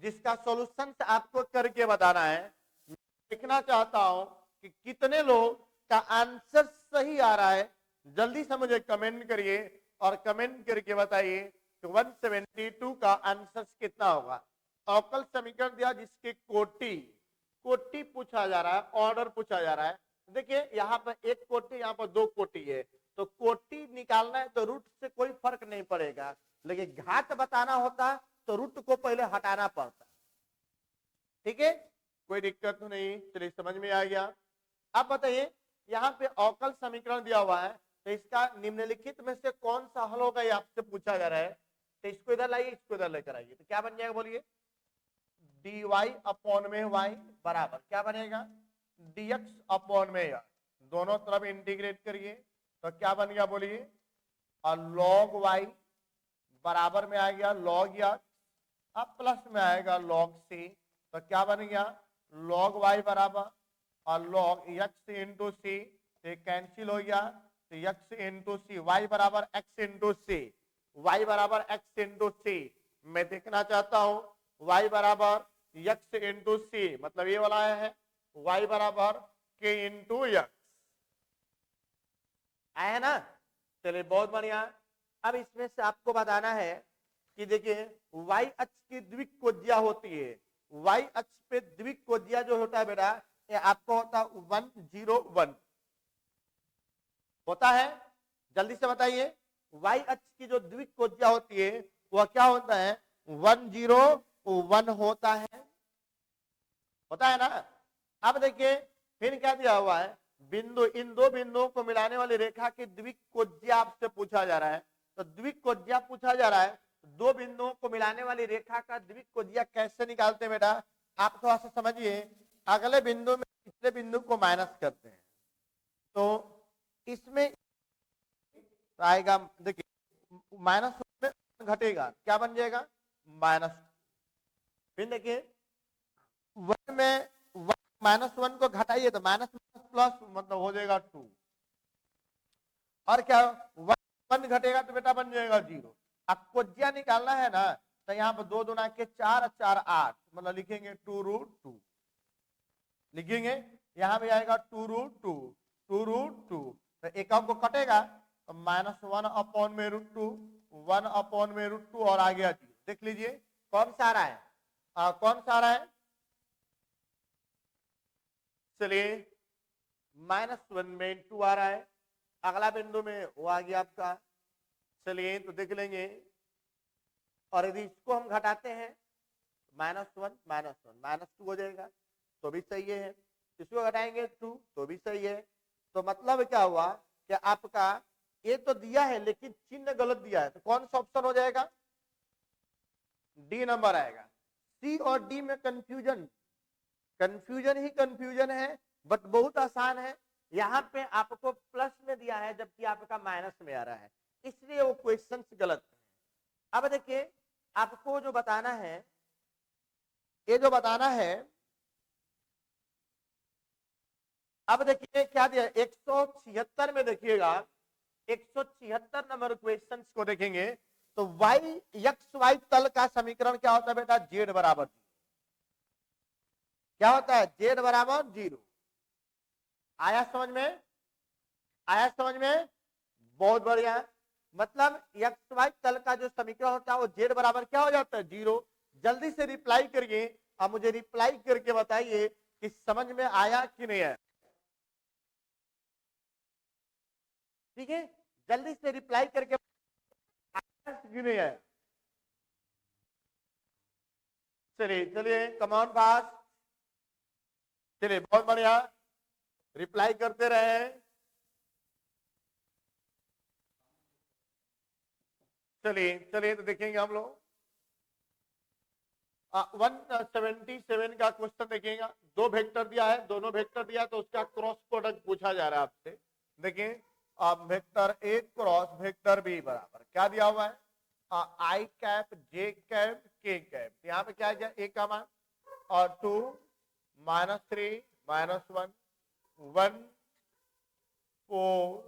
जिसका सॉल्यूशन आपको करके बताना है। मैं देखना चाहता हूं कि कितने लोग का आंसर सही आ रहा है, जल्दी से मुझे कमेंट करिए और कमेंट करके बताइए कि 172 का आंसर कितना होगा। अवकल समीकरण दिया जिसके कोटि कोटि पूछा जा रहा है, ऑर्डर पूछा जा रहा है। देखिए यहाँ पर एक कोटि, यहाँ पर दो कोटि है, तो कोटि निकालना है तो रूट से कोई फर्क नहीं पड़ेगा, लेकिन घात बताना होता तो रूट को पहले हटाना पड़ता। ठीक है, कोई दिक्कत तो नहीं, चलिए समझ में आ गया। अब बताइए यहाँ पे अवकल समीकरण दिया हुआ है, तो इसका निम्नलिखित में से कौन सा हल होगा ये आपसे पूछा जा रहा है। तो इसको इधर लाइए, इसको इधर लेकर आइए, तो क्या बन जाएगा बोलिए, dy अपॉन में y बराबर क्या बनेगा, dx अपॉन में y, दोनों तरफ इंटीग्रेट करिए तो क्या बन गया बोलिए, और log y बराबर में आ गया log x, अब प्लस में आएगा log c, तो क्या बन गया log y बराबर और log x इंटू सी, कैंसिल हो गया, तो x इंटू सी, y बराबर x इंटू सी, y बराबर x इंटू सी। मैं देखना चाहता हूं y बराबर x इंटू सी, मतलब ये वाला है y बराबर k इंटू x, आया ना। चलिए बहुत बढ़िया। अब इसमें से आपको बताना है कि देखिए y अक्ष की द्विकोज्या होती है, y अक्ष पे द्विकोज्या जो होता है बेटा ये आपको होता है 101 होता है, जल्दी से बताइए y अक्ष की जो द्विकोज्या होती है वह क्या होता है, 101 होता है ना। अब देखिए फिर क्या दिया हुआ है, बिंदु, इन दो बिंदुओं को मिलाने वाली रेखा की द्विकोज्या आपसे पूछा जा रहा है, तो द्विकोज्या पूछा जा रहा है, दो बिंदुओं को मिलाने वाली रेखा का द्विकोज्या कैसे निकालते हैं बेटा, आप थोड़ा सा समझिए। अगले बिंदु में पिछले बिंदु को माइनस करते हैं, तो इसमें आएगा, देखिए माइनस में घटेगा, क्या बन जाएगा माइनस, फिर देखिए वन में -1 को घटाइए तो माइनस प्लस मतलब हो जाएगा 2, और क्या 1 घटेगा तो बेटा बन जाएगा 0। अब कोज्या निकालना है ना, तो यहाँ पर 2 दूना के 4 4 8, मतलब लिखेंगे 2√2, लिखेंगे यहाँ भी आएगा 2√2 2√2, तो एक को कटेगा तो -1 अपॉन में √2, 1 अपॉन में √2 और आ गया 0। देख लीजिए कौन सा आ रहा है, कौन सा आ रहा है, चलिए -1 में 2 आ रहा है, अगला बिंदु में वो आ गया आपका, चलिए तो देख लेंगे, और यदि इसको हम घटाते हैं -1 -2 हो जाएगा तो भी सही है, इसको घटाएंगे 2 तो भी सही है। तो मतलब क्या हुआ कि आपका ये तो दिया है लेकिन चिन्ह गलत दिया है, तो कौन सा ऑप्शन हो जाएगा, डी नंबर आएगा। सी और डी में कंफ्यूजन ही कंफ्यूजन है, बट बहुत आसान है। यहाँ पे आपको प्लस में दिया है जबकि आपका माइनस में आ रहा है, इसलिए वो क्वेश्चन गलत है। अब देखिए आपको जो बताना है, ये जो बताना है, अब देखिए क्या दिया 176 में, देखिएगा 176 नंबर क्वेश्चन को देखेंगे तो y तल का समीकरण क्या होता है बेटा, z बराबर 0, क्या होता है z बराबर 0। आया समझ में, आया समझ में, बहुत बढ़िया। मतलब XY तल का जो समीकरण होता है वो z बराबर क्या हो जाता है 0। जल्दी से रिप्लाई करिए, आप मुझे रिप्लाई करके बताइए कि समझ में आया कि नहीं आया, ठीक है, जल्दी से रिप्लाई करके आया कि नहीं आया। चलिए चलिए कम ऑन फास्ट, चलिए बहुत बढ़िया, रिप्लाई करते रहे। चलिए चलिए तो देखेंगे हम लोग 177 का क्वेश्चन देखिएगा। दो वेक्टर दिया है, दोनों वेक्टर दिया है तो उसका क्रॉस प्रोडक्ट पूछा जा रहा है आपसे। देखिए अब vector a cross vector b बराबर क्या दिया हुआ है, i cap j cap k cap. यहाँ पे क्या गया, ए का मान और 2 -3 -1 1 4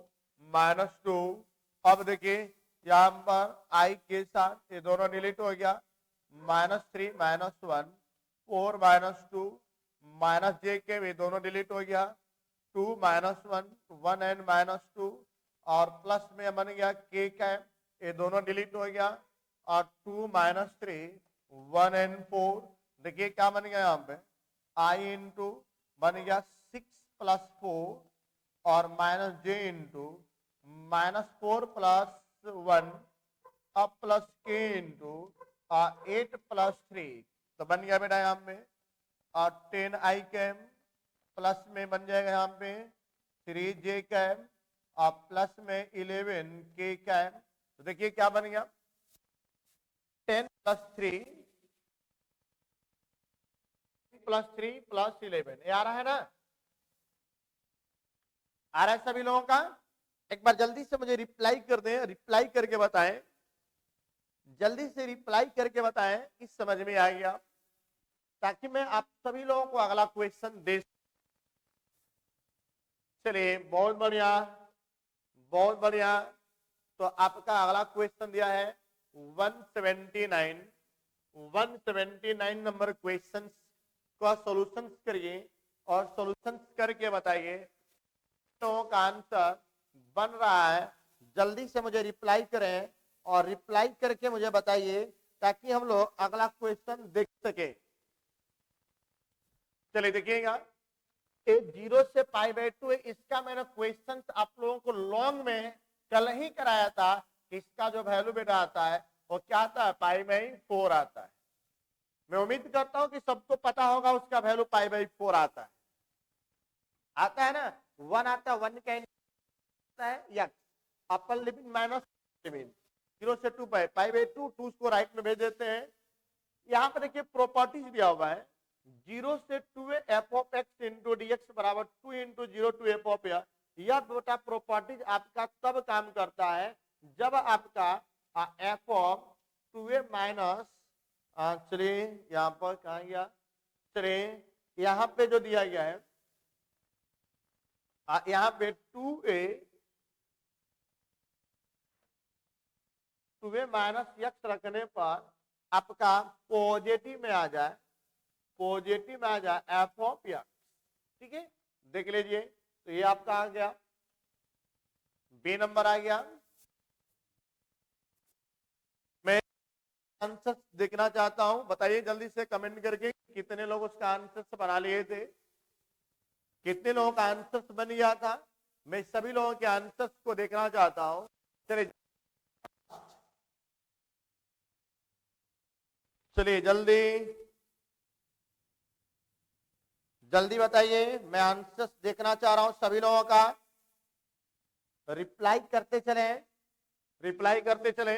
-2। अब देखिए यहाँ पर आई के साथ ये दोनों डिलीट हो गया, -3 -1 4 -2 माइनस जे के ये दोनों डिलीट हो गया, 2 -1 1 एंड -2 और प्लस में बन गया के कैप ये दोनों डिलीट हो गया और 2 -3 1 एंड 4। देखिए क्या बन गया यहाँ पे आई इंटू बन गया 6 + 4 और माइनस जे इंटू -4 + 1 अब प्लस के इंटू 8 + 3 तो बन गया बेटा यहाँ पे 10 आई कैम प्लस में बन जाएगा यहाँ पे 3 जे कैम और प्लस में 11 के कैम। तो देखिए क्या बन गया 10 + 3 + 3 + 11 ये आ रहा है ना, आ रहा है सभी लोगों का। एक बार जल्दी से मुझे रिप्लाई कर दें, रिप्लाई करके बताएं, जल्दी से रिप्लाई करके बताएं कि समझ में आ गया, ताकि मैं आप सभी लोगों को अगला क्वेश्चन दे। चलिए बहुत बढ़िया बहुत बढ़िया। तो आपका अगला क्वेश्चन दिया है 179 नंबर क्वेश्चन का सॉल्यूशन करिए और सॉल्यूशन करके बताइए तो का आंसर बन रहा है। जल्दी से मुझे रिप्लाई करें और रिप्लाई करके मुझे बताइए ताकि हम लोग अगला क्वेश्चन देख सके। चलिए देखिएगा 0 से π/2 इसका मैंने क्वेश्चन आप लोगों को लॉन्ग में कल ही कराया था। इसका जो वैल्यू बेटा आता है वो क्या आता है π/4 आता है। मैं उम्मीद करता हूं कि सबको पता होगा उसका वैल्यू π/4 आता है ना। 1 आता है, 1 का है या अपर लिमिट माइनस लिमिट 0 से 2 π/2 2 को राइट में भेज देते हैं। यहाँ पर देखिए प्रॉपर्टीज दिया हुआ है 0 से 2 f(x) * dx बराबर 2 × 0 to f of x। यह बेटा प्रॉपर्टीज आपका तब काम करता है जब आपका f of 2a माइनस चलिए यहाँ पर कहा गया, चलिए यहाँ पे जो दिया गया है यहाँ पे 2a माइनस x रखने पर आपका पॉजिटिव में आ जाए, पॉजिटिव में आ जाए f ऑफ x। ठीक है देख लीजिए तो ये आपका आ गया बी नंबर आ गया। मैं आंसर देखना चाहता हूं, बताइए जल्दी से कमेंट करके कितने लोग उसका आंसर बना लिए थे, कितने लोगों का आंसर बन गया था। मैं सभी लोगों के आंसर्स को देखना चाहता हूं। चलिए चलिए जल्दी जल्दी बताइए, मैं आंसर्स देखना चाह रहा हूं सभी लोगों का। रिप्लाई करते चले, रिप्लाई करते चले।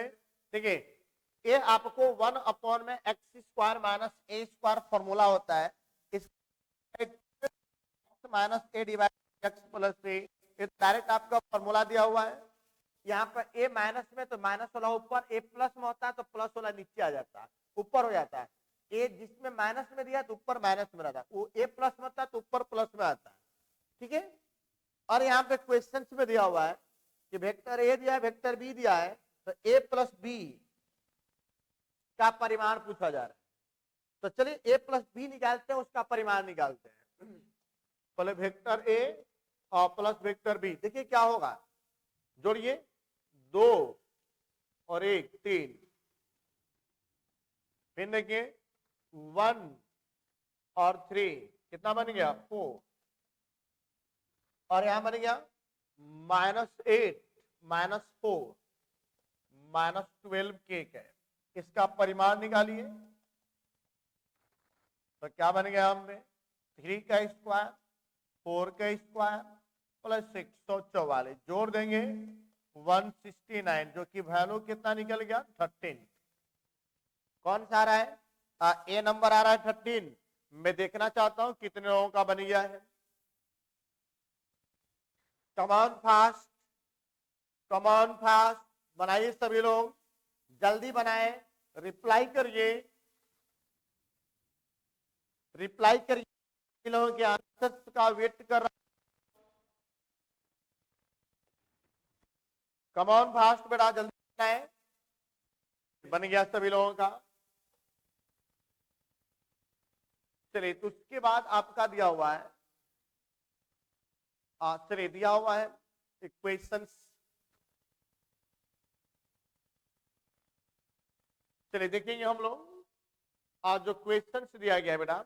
ठीक है ये आपको 1 में x² - a² फॉर्मूला होता है, इस -a / x + a ये डायरेक्ट आपका फॉर्मूला दिया हुआ है। यहाँ पर a माइनस में तो माइनस वाला ऊपर, a प्लस में होता है तो प्लस वाला नीचे आ जाता है, ऊपर हो जाता है। a जिसमें माइनस में दिया तो ऊपर माइनस में रहता है, वो a प्लस में होता है तो ऊपर प्लस में आता है। ठीक है और यहाँ पे क्वेश्चन में दिया हुआ है कि वेक्टर a दिया है वेक्टर b दिया है तो a + b का परिमाण पूछा जा रहा है। तो चलिए a + b निकालते हैं, उसका परिमाण निकालते हैं। पहले वेक्टर a और प्लस वेक्टर b, देखिए क्या होगा, जोड़िए 2 और 1 3, फिर देखिए 1 और 3 कितना बन गया 4 और यहां बन गया -8 -4 -12 के है। इसका परिमाण निकालिए, तो क्या बन गया हमने 3 का स्क्वायर 4 का स्क्वायर प्लस 144 जोड़ देंगे 169 जो कि वैल्यू कितना निकल गया 13। कौन सा आ रहा है ए नंबर आ रहा है 13। मैं देखना चाहता हूं कितने लोगों का बन गया है। कमान फास्ट कमान फास्ट बनाइए सभी लोग जल्दी बनाए रिप्लाई करिए लोगों के आंसर्स का वेट कर रहा। कमान फास्ट बेटा जल्दी बनाए। बन गया सभी लोगों का। चलिए तो उसके बाद आपका दिया हुआ है चलिए दिया हुआ है इक्वेशंस। चलिए देखेंगे हम लोग जो क्वेश्चंस दिया गया है बेटा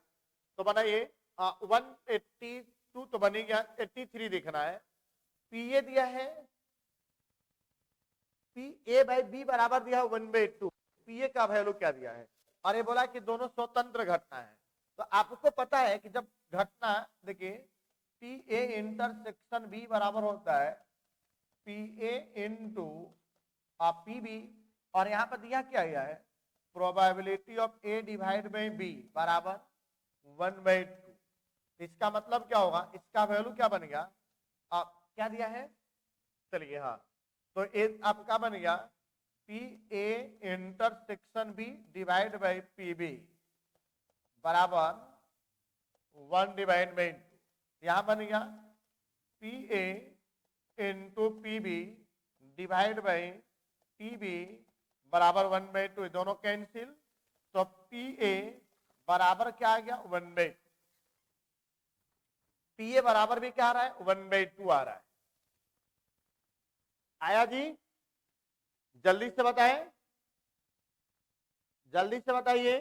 तो बनाइए 182 तो बनी गया 83 देखना है। पी ए दिया है पी ए बाई बी बराबर दिया है 1/2। पी ए का वैल्यू क्या दिया है और ये बोला कि दोनों स्वतंत्र घटना है। तो आपको पता है कि जब घटना देखिए पी ए इंटरसेक्शन बी बराबर होता है p a into p b और यहां पर दिया क्या गया है probability of a divide by b बराबर 1/2। इसका मतलब क्या होगा इसका वैल्यू क्या बन गया क्या दिया है चलिए हाँ तो ए आपका बन गया p a intersection b divide by p b बराबर 1/2। यहां बन गया p a into p b divide by p b बराबर 1/2 दोनों कैंसिल तो पी ए बराबर क्या आ गया 1/2। पी ए बराबर भी क्या आ रहा है 1/2 आ रहा है। आया जी जल्दी से बताएं जल्दी से बताइए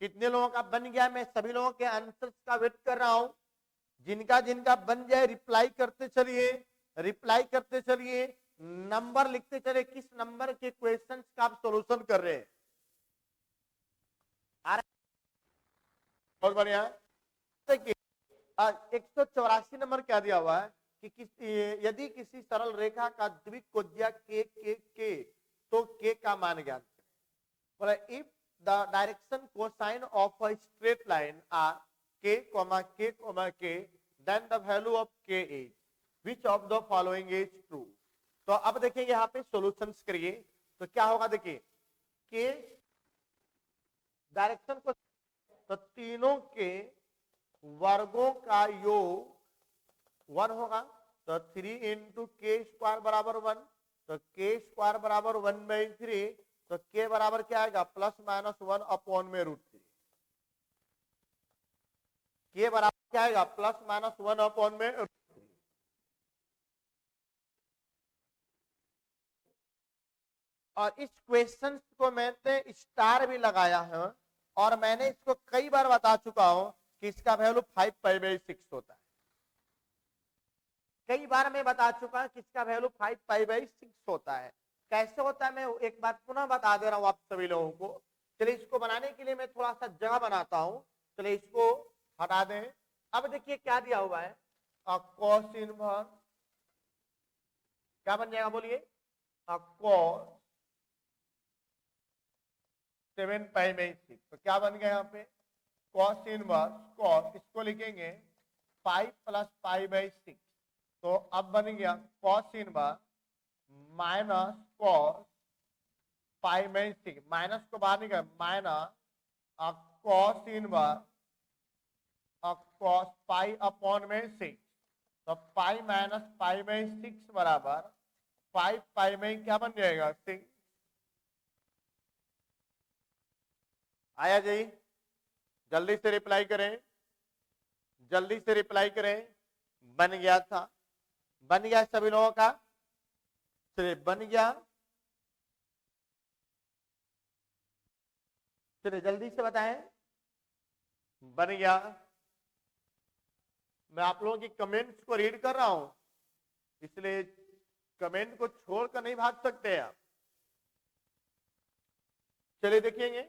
कितने लोगों का बन गया। मैं सभी लोगों के आंसर्स का वेट कर रहा हूं। जिनका जिनका बन जाए रिप्लाई करते चलिए नंबर लिखते चलिए किस नंबर के क्वेश्चंस का आप सॉल्यूशन कर रहे हैं। बहुत बढ़िया। देखिए 184 नंबर क्या दिया हुआ है कि यदि किसी सरल रेखा का द्विकोणीय के तो के का मान ज्ञात करें। बोला if the direction cosine of a straight line are k, then the value of k is which of the following is true। तो अब देखेंगे यहाँ पे सॉल्यूशंस करिए तो क्या होगा देखिए के डायरेक्शन को तो तीनों के वर्गों का योग 1 होगा तो 3 इंटू के स्क्वायर बराबर 1 तो के स्क्वायर बराबर 1/3 तो के बराबर क्या आएगा +-1 अपॉन में √3। के बराबर क्या आएगा +-1 अपॉन में √3। और इस क्वेश्चन को मैंने स्टार भी लगाया है और मैंने इसको कई बार बता चुका हूं कि इसका वैल्यू 5π/6 होता है। कई बार मैं बता चुका हूं कि इसका वैल्यू 5π/6 होता है। कैसे होता है मैं एक बार पुनः बता दे रहा हूं आप सभी लोगों को। चलिए इसको बनाने के लिए मैं थोड़ा सा जगह बनाता हूं। चलिए इसको हटा दें। अब देखिए क्या दिया हुआ है cos इनवर्स क्या बन जाएगा बोलिए cos 7π/6 तो क्या बन गया यहाँ पे cos इनवर्स cos इसको लिखेंगे 5 + π/6 तो अब बन गया cos inverse minus cos π/6 minus को बाहर निकाल माइनस cos इनवर्स cos π/6 तो π - π/6 बराबर 5π में क्या बन जाएगा 6। आया जी जल्दी से रिप्लाई करें बन गया था बन गया सभी लोगों का चलिए बन गया। चलिए जल्दी से बताएं बन गया। मैं आप लोगों की कमेंट्स को रीड कर रहा हूं इसलिए कमेंट को छोड़कर नहीं भाग सकते आप। चलिए देखेंगे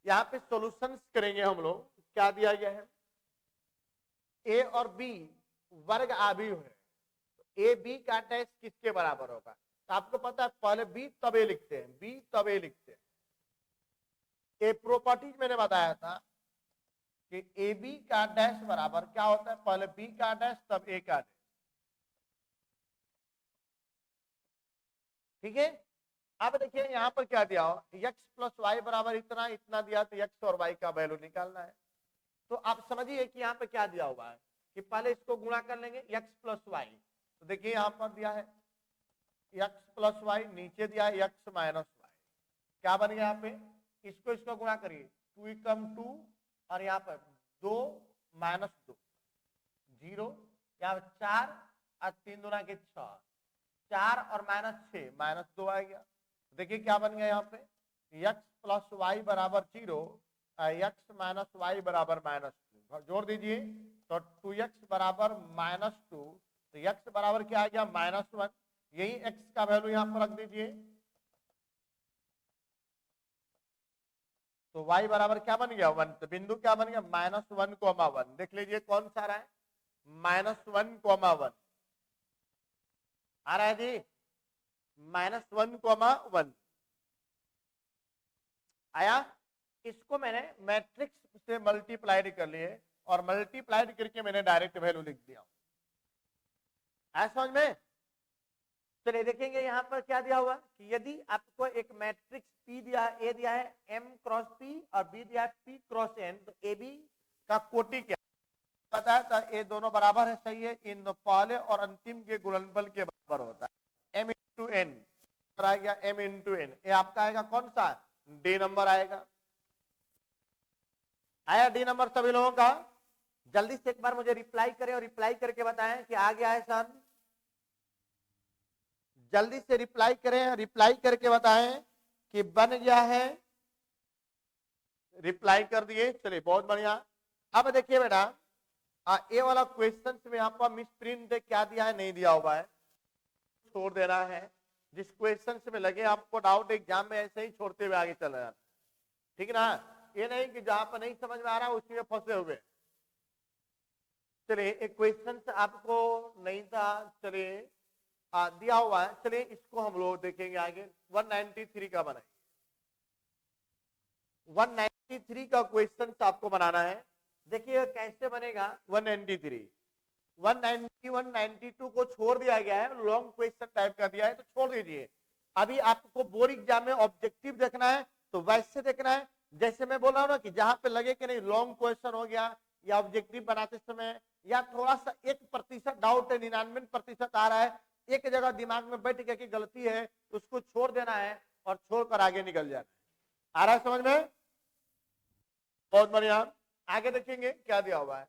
यहाँ पे सॉल्यूशंस करेंगे हम लोग। क्या दिया गया है, ए और बी वर्ग आव्यूह है, ए बी का डैश किसके बराबर होगा, तो आपको पता है पहले बी तब ए लिखते हैं, बी तब ए लिखते हैं। ए प्रॉपर्टीज मैंने बताया था कि ए बी का डैश बराबर क्या होता है, पहले बी का डैश तब ए का डैश। ठीक है, अब देखिए यहाँ पर क्या दिया हो, x प्लस वाई बराबर इतना इतना दिया, तो x और y का वैल्यू निकालना है। तो आप समझिए कि यहाँ पे क्या दिया हुआ है कि पहले इसको गुणा कर लेंगे x प्लस वाई, तो देखिए यहाँ पर दिया है x प्लस वाई, नीचे दिया है x माइनस वाई, क्या बन गया यहाँ पे, इसको गुणा करिए, 2 एकम 2 और यहाँ पर 2 माइनस 2 0, यहाँ 4 और 3 दूना के 6, 4 और माइनस 6 माइनस 2 आ गया। देखिए क्या बन गया यहाँ पे, x प्लस वाई बराबर 0, x माइनस वाई बराबर माइनस 2, जोड़ दीजिए तो 2x बराबर माइनस 2, तो x बराबर क्या आ गया माइनस 1, यही x का वैल्यू यहाँ पर रख दीजिए, तो y बराबर क्या बन गया 1, तो बिंदु क्या बन गया माइनस 1 कोमा 1, देख लीजिए कौन सा रहा है माइनस 1 कोमा 1 आ रहा है जी, माइनस 1 कोमा 1 आया। इसको मैंने मैट्रिक्स से मल्टीप्लाइड कर लिए और मल्टीप्लाइड करके मैंने डायरेक्ट वैल्यू लिख दिया, है समझ में। चलिए देखेंगे यहाँ पर क्या दिया हुआ कि यदि आपको एक मैट्रिक्स P दिया है, A दिया है M क्रॉस P और B दिया है P क्रॉस N, तो AB का कोटि क्या पता है, तो ये दोनों बराबर है, सही है, इन पहले और अंतिम के गुणनफल के बराबर होता है, M इंटू एन आ गया, M इंटू एन, ये आपका आएगा कौन सा D नंबर आएगा, आया D नंबर सभी लोगों का। जल्दी से एक बार मुझे रिप्लाई करें और रिप्लाई करके बताएं कि आ गया है सर, जल्दी से रिप्लाई करें, रिप्लाई करके बताएं कि बन गया है, रिप्लाई कर दिए, चलिए बहुत बढ़िया। अब देखिए बेटा ये वाला क्वेश्चन में आपका मिस प्रिंट क्या दिया है नहीं दिया हुआ है, छोड़ देना है, जिस क्वेश्चन में लगे आपको डाउट एग्जाम में ऐसे ही छोड़ते हुए आगे चल रहा है, ठीक है ना, ये नहीं कि जहां पर नहीं समझ में आ रहा उसी में फंसे हुए। चलिए एक क्वेश्चन आपको नहीं था, चलिए दिया हुआ है, चलिए इसको हम लोग देखेंगे आगे। 193 का बनाइए, 193 का क्वेश्चन आपको बनाना है, देखिए कैसे बनेगा। 193 191 92 को छोड़ दिया गया है, लॉन्ग क्वेश्चन टाइप का दिया है तो छोड़ दीजिए। अभी आपको बोर्ड एग्जाम में ऑब्जेक्टिव देखना है तो वैसे देखना है जैसे मैं बोल रहा हूं ना कि जहां पे लगे कि नहीं लॉन्ग क्वेश्चन हो गया या ऑब्जेक्टिव बनाते समय या थोड़ा सा 1% डाउट है, 99% आ रहा है, एक जगह दिमाग में बैठ गया कि गलती है, उसको छोड़ देना है और छोड़कर आगे निकल जाना है। आ रहा है समझ में, बहुत बढ़िया। आगे देखेंगे क्या दिया हुआ है,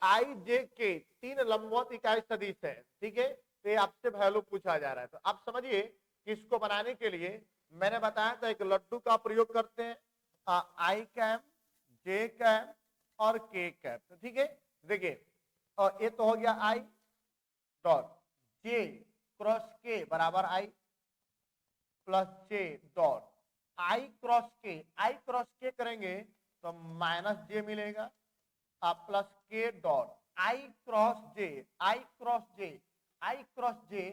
आई जे के 3 लंबवत इकाई सदिश है, ठीक है, तो ये आपसे वैल्यू पूछा जा रहा है, तो आप समझिए कि इसको बनाने के लिए मैंने बताया था एक लड्डू का प्रयोग करते हैं, आई कैम जे कैम और के कैम, तो ठीक है देखिए, और ये तो हो गया I dot J cross K बराबर I plus J dot I cross K करेंगे तो माइनस जे मिलेगा plus K dot I cross J I cross J I cross J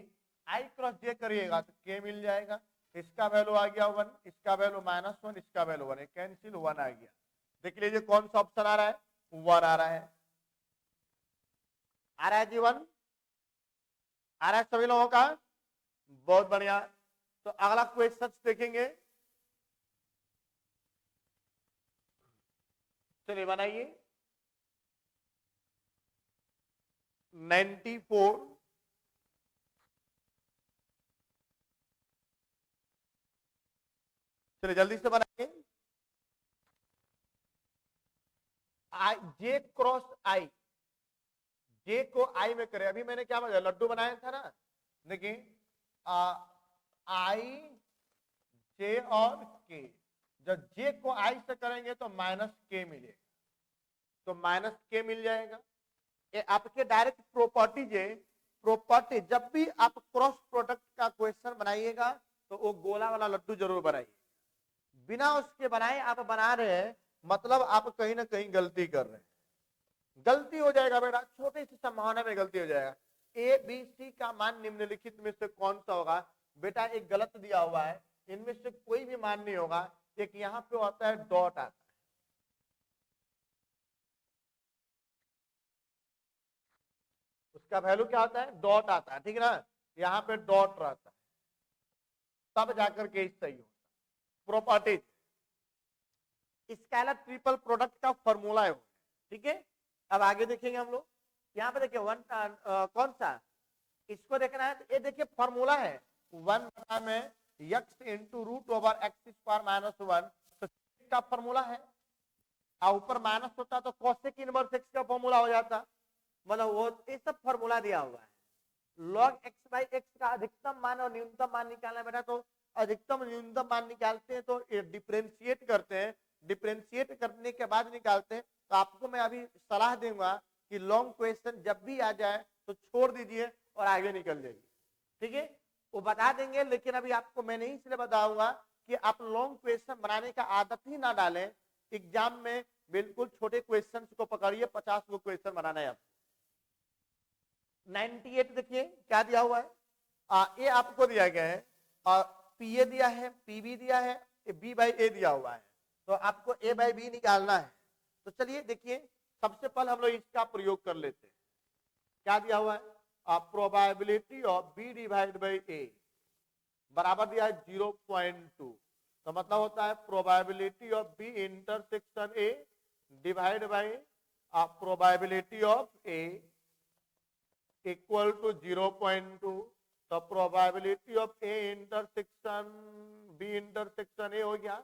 I cross J करिएगा तो के मिल जाएगा, इसका वैल्यू आ गया 1, इसका वैल्यू -1, इसका वैल्यू 1, कैंसिल 1 आ गया। देख लीजिए कौन सा ऑप्शन आ रहा है, 1 आ रहा है, आ रहा है जी 1 आ रहा है सभी लोगों का, बहुत बढ़िया। तो अगला क्वेश्चन देखेंगे, चलिए बनाइए 94 चलिए जल्दी से बनाइए, आई जे क्रॉस आई, जे को आई में करें, अभी मैंने क्या बताया लड्डू बनाया था ना, देखिए आई जे और के, जब जे को आई से करेंगे तो माइनस के मिलेगा, तो माइनस के मिल जाएगा। ये आपके डायरेक्ट प्रॉपर्टीज है, प्रॉपर्टी जब भी आप क्रॉस प्रोडक्ट का क्वेश्चन बनाइएगा तो वो गोला वाला लड्डू जरूर बनाइए, बिना उसके बनाए आप बना रहे हैं, मतलब आप कहीं ना कहीं गलती कर रहे हैं। गलती हो जाएगा बेटा, छोटी सी संभावना में गलती हो जाएगा। ए बी सी का मान निम्नलिखित में से कौन सा होगा? बेटा एक गलत दिया हुआ है, इनमें से कोई भी मान नहीं होगा। एक यहाँ पे होता है डॉट आता है, उसका वैल्यू क्या होता है? डॉट आता है, ठीक है ना, यहाँ पे डॉट रहता है, तब जाकर के सही होता। प्रॉपर्टीज स्केलर ट्रिपल प्रोडक्ट का फॉर्मूला है, ठीक है। अब आगे देखेंगे हम लोग, यहाँ पे देखिए वन कौन सा इसको देखना है, तो ये देखिए फॉर्मूला है 1 में x into root over x square minus 1, तो का फॉर्मूला है। ऊपर माइनस होता तो कोसेक इनवर्स एक्स का फॉर्मूला हो जाता, मतलब वो ये सब फॉर्मूला दिया हुआ है। log x बाई एक्स का अधिकतम मान और न्यूनतम मान निकालना बेटा, तो अधिकतम न्यूनतम मान निकालते हैं तो डिफरेंशिएट करते हैं, डिफरेंशिएट करने के बाद निकालते हैं। तो आपको मैं अभी सलाह दूंगा कि लॉन्ग क्वेश्चन जब भी आ जाए तो छोड़ दीजिए और आगे निकल जाइए, ठीक है। वो बता देंगे, लेकिन अभी आपको मैं नहीं इसलिए बताऊंगा कि आप लॉन्ग क्वेश्चन बनाने का आदत ही ना डालें। एग्जाम में बिल्कुल छोटे क्वेश्चन को पकड़िए, 50 को क्वेश्चन बनाना है आपको। 98 देखिए क्या दिया हुआ है, ये आपको दिया गया है, और पी ए दिया है, पी बी दिया है, बी बाई ए दिया हुआ है, तो आपको ए बाई बी निकालना है। तो चलिए देखिए, सबसे पहले हम लोग इसका प्रयोग कर लेते हैं। क्या दिया हुआ है? Probability of B divide by A बराबर दिया है 0.2, तो मतलब होता है probability of B intersection A divide by probability of A equal to 0.2, तो probability of A intersection B intersection A हो गया,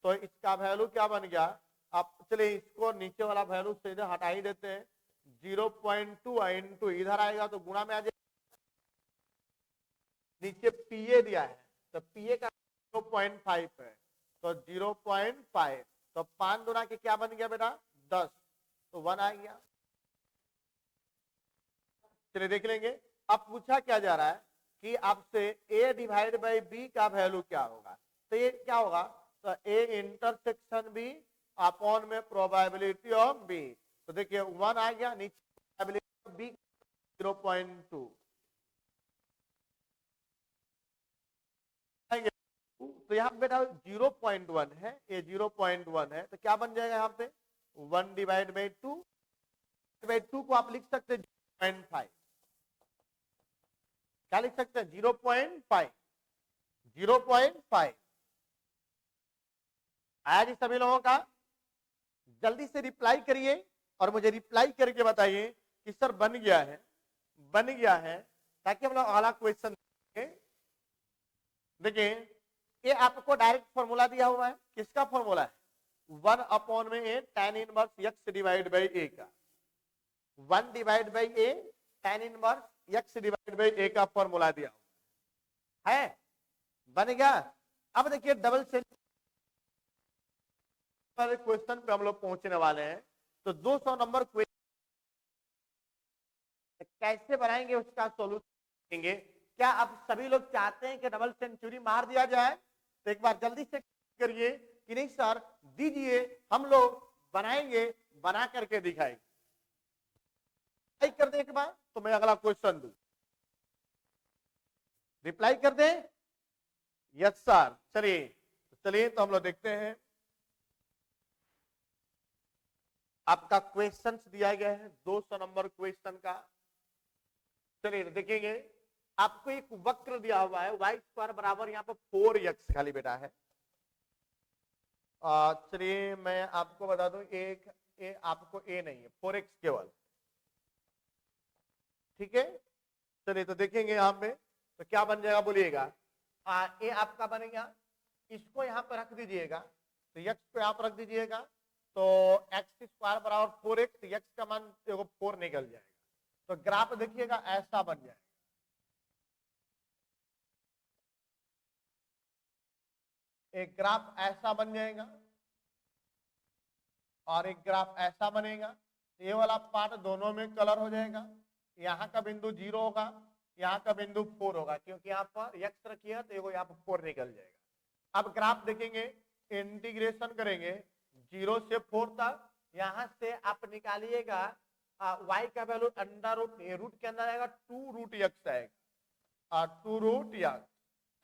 तो इसका वैल्यू क्या बन गया? आप चलिए इसको नीचे वाला वैल्यू सीधे हटा ही देते हैं, 0.2 इंटू इधर आएगा तो गुणा में आ जाएगा, नीचे पीए दिया है तो पीए का 0.5 है, तो 0.5, तो 5 गुना के क्या बन गया बेटा? 10, तो 1 आ गया। चलिए देख लेंगे। अब पूछा क्या जा रहा है कि आपसे a डिवाइड बाई बी का वैल्यू क्या होगा, तो ये क्या होगा? तो a इंटरसेक्शन b अपॉन में प्रोबेबिलिटी ऑफ b, तो देखिए 1 आ गया, नीचे प्रोबेबिलिटी ऑफ b 0.2, तो यहाँ बेटा 0.1 है, ये 0.1 है, तो क्या बन जाएगा यहाँ पे? 1 डिवाइड बाई 2 को आप लिख सकते हैं 0.5, क्या लिख सकते हैं? 0.5, 0.5 आया जी सभी लोगों का? जल्दी से रिप्लाई करिए और मुझे रिप्लाई करके बताइए कि सर बन गया है, बन गया है, ताकि हम लोग अगला क्वेश्चन देखिए। ये आपको डायरेक्ट फॉर्मूला दिया हुआ है, किसका फॉर्मूला है? 1 अपॉन में A tan inverse x divide by A का, 1 divide by A tan inverse x divide by A का फॉर्मूला दिया हुआ है, बन गया। अब देखिए डबल सेंचुरी क्वेश्चन पे हम लोग पहुंचने वाले हैं, तो 200 नंबर क्वेश्चन कैसे बनाएंगे उसका सोल्यूशन देंगे। क्या आप सभी लोग चाहते हैं कि डबल सेंचुरी मार दिया जाए? तो एक बार जल्दी से करिए कि नहीं सर दीजिए, हम लोग बनाएंगे, बना करके दिखाएंगे। कर दे एक बार तो मैं अगला क्वेश्चन दूं, रिप्लाई कर दे यस सर। चलिए चलिए तो हम लोग देखते हैं, आपका क्वेश्चन दिया गया है 200 नंबर क्वेश्चन का। चलिए देखेंगे, आपको एक वक्र दिया हुआ है y स्क्वायर बराबर यहाँ पर 4x खाली बेटा है। चलिए मैं आपको बता दूं, एक ए आपको ए नहीं है, 4x केवल, ठीक है। चलिए तो देखेंगे यहाँ पे तो क्या बन जाएगा बोलिएगा। ए आपका बनेगा, इसको यहाँ पर रख दीजिएगा, तो x को यहाँ पर रख दीजिएगा, तो x स्क्वायर बराबर 4x, x का मान देखो 4 निकल जाएगा, तो ग्राफ देखिएगा ऐसा बन जाएगा। एक ग्राफ ऐसा बन जाएगा और एक ग्राफ ऐसा बनेगा, ये वाला पार्ट दोनों में कलर हो जाएगा, यहाँ का बिंदु 0 होगा, यहाँ का बिंदु 4 होगा, क्योंकि यहाँ पर x रखिए तो यहाँ पर 4 निकल जाएगा। अब ग्राफ देखेंगे इंटीग्रेशन करेंगे 0 से 4 तक। यहां से आप निकालिएगा y का वैल्यू अंडर रूट के अंदर आएगा 2 रूट x आएगा, 2 रूट x,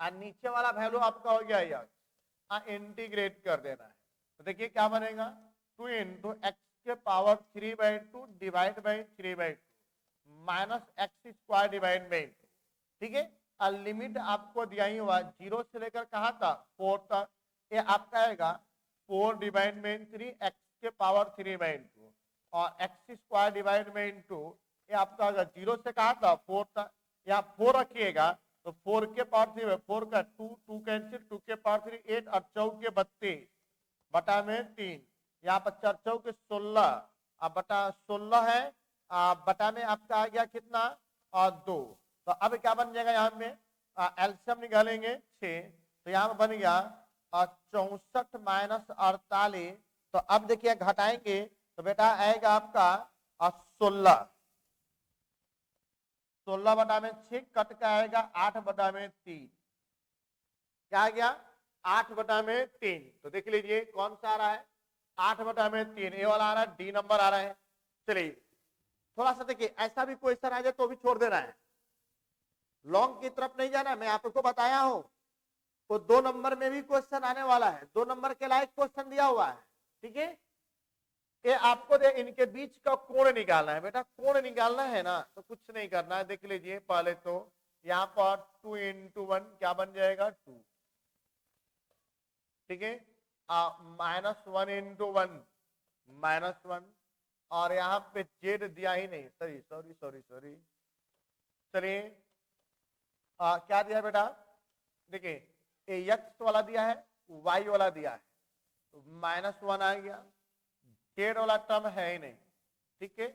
और नीचे वाला वैल्यू आपका हो गया x, इंटीग्रेट कर देना है। तो देखिए क्या बनेगा, 2 इंटू एक्स के power 3/2 divide by 3/2 minus x square divide by 2। ठीक है, और लिमिट आपको दिया ही हुआ 0 से लेकर कहा था 4 तक। ये आपका आएगा 4 डिवाइड बाई 3 एक्स के पावर 3/2 और एक्स स्क्वायर डिवाइड बाई 2, ये आपका 0 से कहा था 4 तक। यहाँ 4 रखिएगा तो 4 के पावर 3 4 का 2 कैंसिल, 2 के पावर 3 8 और 4 के 32 बटा में 3, यहाँ पर 4 चौके 16 अब बटा 16 है, बटा में आपका आ गया कितना और 2। तो अब क्या बन जाएगा, यहाँ में एलसीएम निकालेंगे 6, तो यहाँ में बन गया 64 माइनस 48। तो अब देखिए घटाएंगे तो बेटा आएगा आपका 16, 16 बटा में 6 कट का आएगा 8 बटा में 3, क्या आ गया 8 बटा में 3। तो देख लीजिए कौन सा आ रहा है 8 बटा में 3, ए वाला आ रहा है, डी नंबर आ रहा है। चलिए थोड़ा सा देखिए, ऐसा भी क्वेश्चन आ जाए तो भी छोड़ देना है, लॉन्ग की तरफ नहीं जाना। मैं आपको बताया हूं तो 2 नंबर में भी क्वेश्चन आने वाला है, 2 नंबर के लायक क्वेश्चन दिया हुआ है। ठीक है, ये आपको दे इनके बीच का कोण निकालना है बेटा, कोण निकालना है ना, तो कुछ नहीं करना है। देख लीजिए पहले तो यहाँ पर 2 इंटू 1 क्या बन जाएगा 2, ठीक है, -1 इंटू 1 -1, और यहाँ पे जेड दिया ही नहीं, सॉरी। चलिए क्या दिया बेटा, देखिए एक्स वाला दिया है, वाई वाला दिया है, तो -1 आ गया, जेड वाला टर्म है ही नहीं। ठीक है,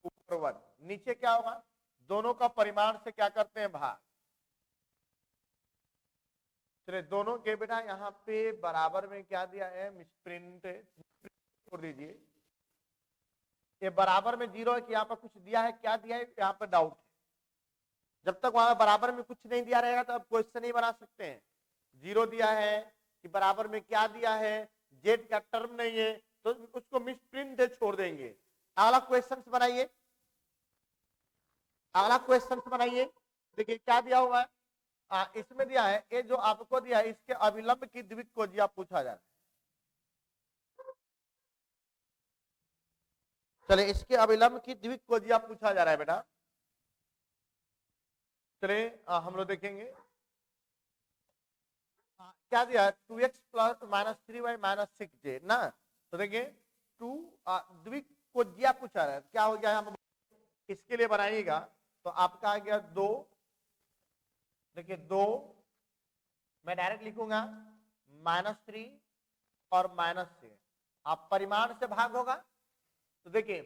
ऊपर 1, नीचे क्या होगा, दोनों का परिमाण से क्या करते हैं भाग। चलिए दोनों के बेटा यहाँ पे बराबर में क्या दिया है, मिसप्रिंट छोड़ दीजिए, ये बराबर में 0 है कि यहाँ पर कुछ दिया है, क्या दिया है यहाँ पर डाउट है। जब तक वहां बराबर में कुछ नहीं दिया रहेगा तो आप क्वेश्चन नहीं बना सकते हैं। 0 दिया है कि बराबर में क्या दिया है, जेड का टर्म नहीं है, तो उसको मिसप्रिंट छोड़ देंगे। अगला क्वेश्चन बनाइए, अगला क्वेश्चन बनाइए। देखिए क्या दिया हुआ है, इसमें दिया है, ये जो आपको दिया है इसके अविलंब की द्विकोजिया पूछा जा रहा है। चले इसके अविलंब की द्विकोजिया पूछा जा रहा है बेटा। चले हम लोग देखेंगे क्या दिया है, 2x प्लस -3y -6j ना। तो देखिए 2 द्विकोजिया पूछा रहा है, क्या हो गया हम इसके लिए बनाइएगा तो आपका आ गया 2, देखिए 2 मैं डायरेक्ट लिखूंगा -3 और -6, आप परिमाण से भाग होगा। तो देखिए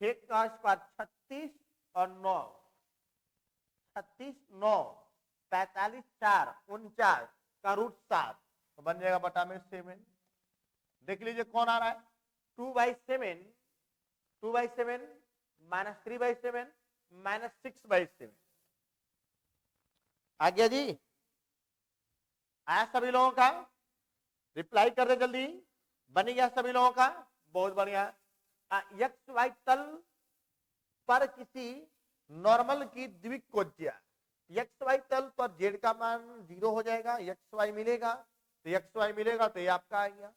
1 का स्क्वायर 36 और 9, 36 9 45 4 49 का रूट 7, तो बन जाएगा बटा में 7। देख लीजिए कौन आ रहा है, 2/7 -3/7 -6/7 आ गया जी। आया सभी लोगों का, रिप्लाई कर दे जल्दी, बन गया सभी लोगों का, बहुत बढ़िया। एक्स वाई तल पर किसी नॉर्मल की द्विकोजिया, एक्स वाई तल पर जेड का मान 0 हो जाएगा, एक्स वाई मिलेगा, तो एक्स वाई मिलेगा तो ये आपका आ गया।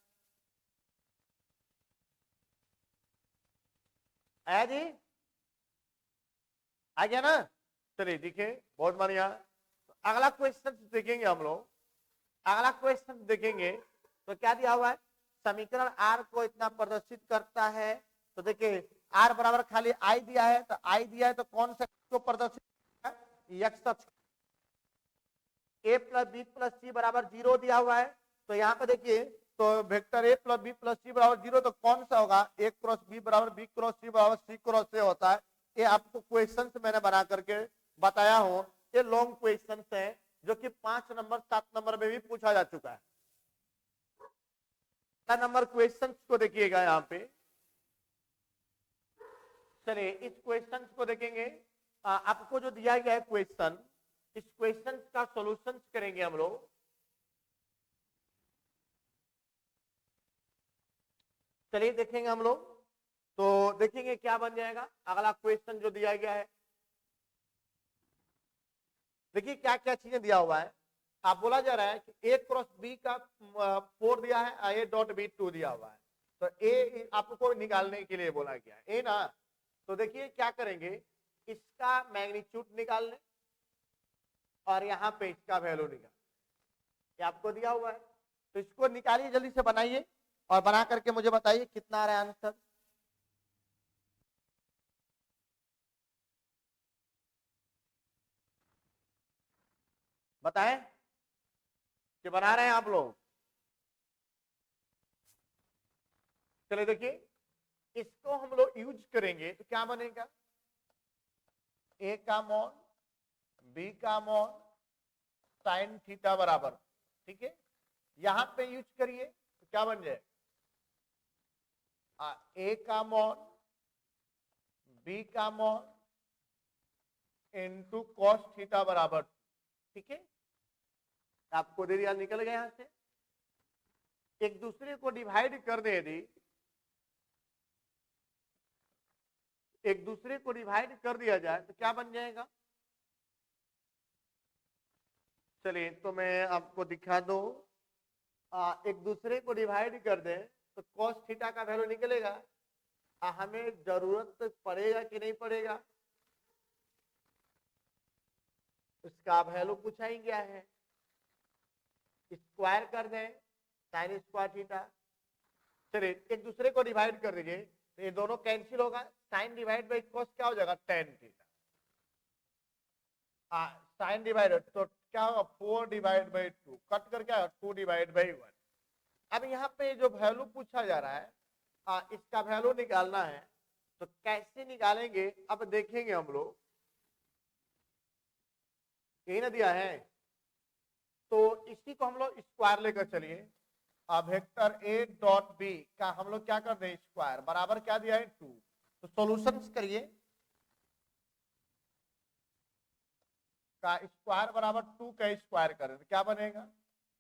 आया जी, आ गया ना। चलिए देखिए बहुत बढ़िया, तो अगला क्वेश्चन देखेंगे हम लोग। अगला क्वेश्चन देखेंगे तो क्या दिया हुआ है, समीकरण आर को इतना प्रदर्शित करता है। तो देखिए आर बराबर खाली आई दिया है, तो आई दिया है तो कौन सा को प्रदर्शित करता है, एक्स अक्ष। ए प्लस बी प्लस सी बराबर 0 दिया हुआ है, तो यहाँ पे देखिए तो vector A plus B plus C बराबर 0, तो कौन सा होगा, ए क्रॉस बी बराबर बी क्रॉस सी बराबर सी क्रॉस ए होता है। ये आपको क्वेश्चन मैंने बना करके बताया हूं, ये लॉन्ग क्वेश्चन है जो कि 5 नंबर 7 नंबर में भी पूछा जा चुका है। नंबर क्वेश्चन को देखिएगा यहाँ पे। चलिए इस क्वेश्चन को देखेंगे, आपको जो दिया गया है क्वेश्चन, इस क्वेश्चन का सॉल्यूशन करेंगे हम लोग। चलिए देखेंगे हम लोग, तो देखेंगे क्या बन जाएगा अगला क्वेश्चन जो दिया गया है। देखिए क्या क्या चीजें दिया हुआ है। आप बोला जा रहा है कि ए क्रॉस बी का 4 दिया है, ए डॉट बी 2 दिया हुआ है, तो ए आपको निकालने के लिए बोला गया है ए ना। तो देखिए क्या करेंगे, इसका मैग्नीट्यूड निकाल लें और यहाँ पे इसका वैल्यू निकाल, ये आपको दिया हुआ है, तो इसको निकालिए, जल्दी से बनाइए और बना करके मुझे बताइए कितना आ रहा है आंसर। बताएं कि बना रहे हैं आप लोग। चलिए देखिए, इसको हम लोग यूज करेंगे तो क्या बनेगा, ए का मॉन बी का मॉन साइन थीटा बराबर, ठीक है, यहां पे यूज करिए तो क्या बन जाए, ए का मॉन बी का मॉन इनटू कॉस थीटा बराबर, ठीक है, आपको दे दिया, निकल गया यहां से, एक दूसरे को डिवाइड कर दे, यदि एक दूसरे को डिवाइड कर दिया जाए तो क्या बन जाएगा। चलिए तो मैं आपको दिखा दो, एक दूसरे को डिवाइड कर दें तो cos थीटा का वैल्यू निकलेगा। हमें जरूरत पड़ेगा कि नहीं पड़ेगा, उसका वैल्यू पूछा ही गया है, स्क्वायर कर दें साइन स्क्वायर थीटा। चलिए एक दूसरे को डिवाइड कर दीजिए तो ये दोनों कैंसिल होगा, साइन डिवाइड बाई कॉस क्या हो जाएगा, टेन थीटा, साइन डिवाइडेड तो क्या होगा 4 डिवाइड बाई 2, कट कर क्या 2 डिवाइड बाई 1। अब यहाँ पे जो वैल्यू पूछा जा रहा है, इसका वैल्यू निकालना है, तो कैसे निकालेंगे अब देखेंगे हम लोग, यही ना दिया है, तो इसी को हम लोग स्क्वायर लेकर चलिए, वेक्टर ए डॉट बी का हम लोग क्या कर दें स्क्वायर बराबर क्या दिया है 2, तो सॉल्यूशंस करिए, का स्क्वायर बराबर 2 का स्क्वायर करें तो क्या बनेगा,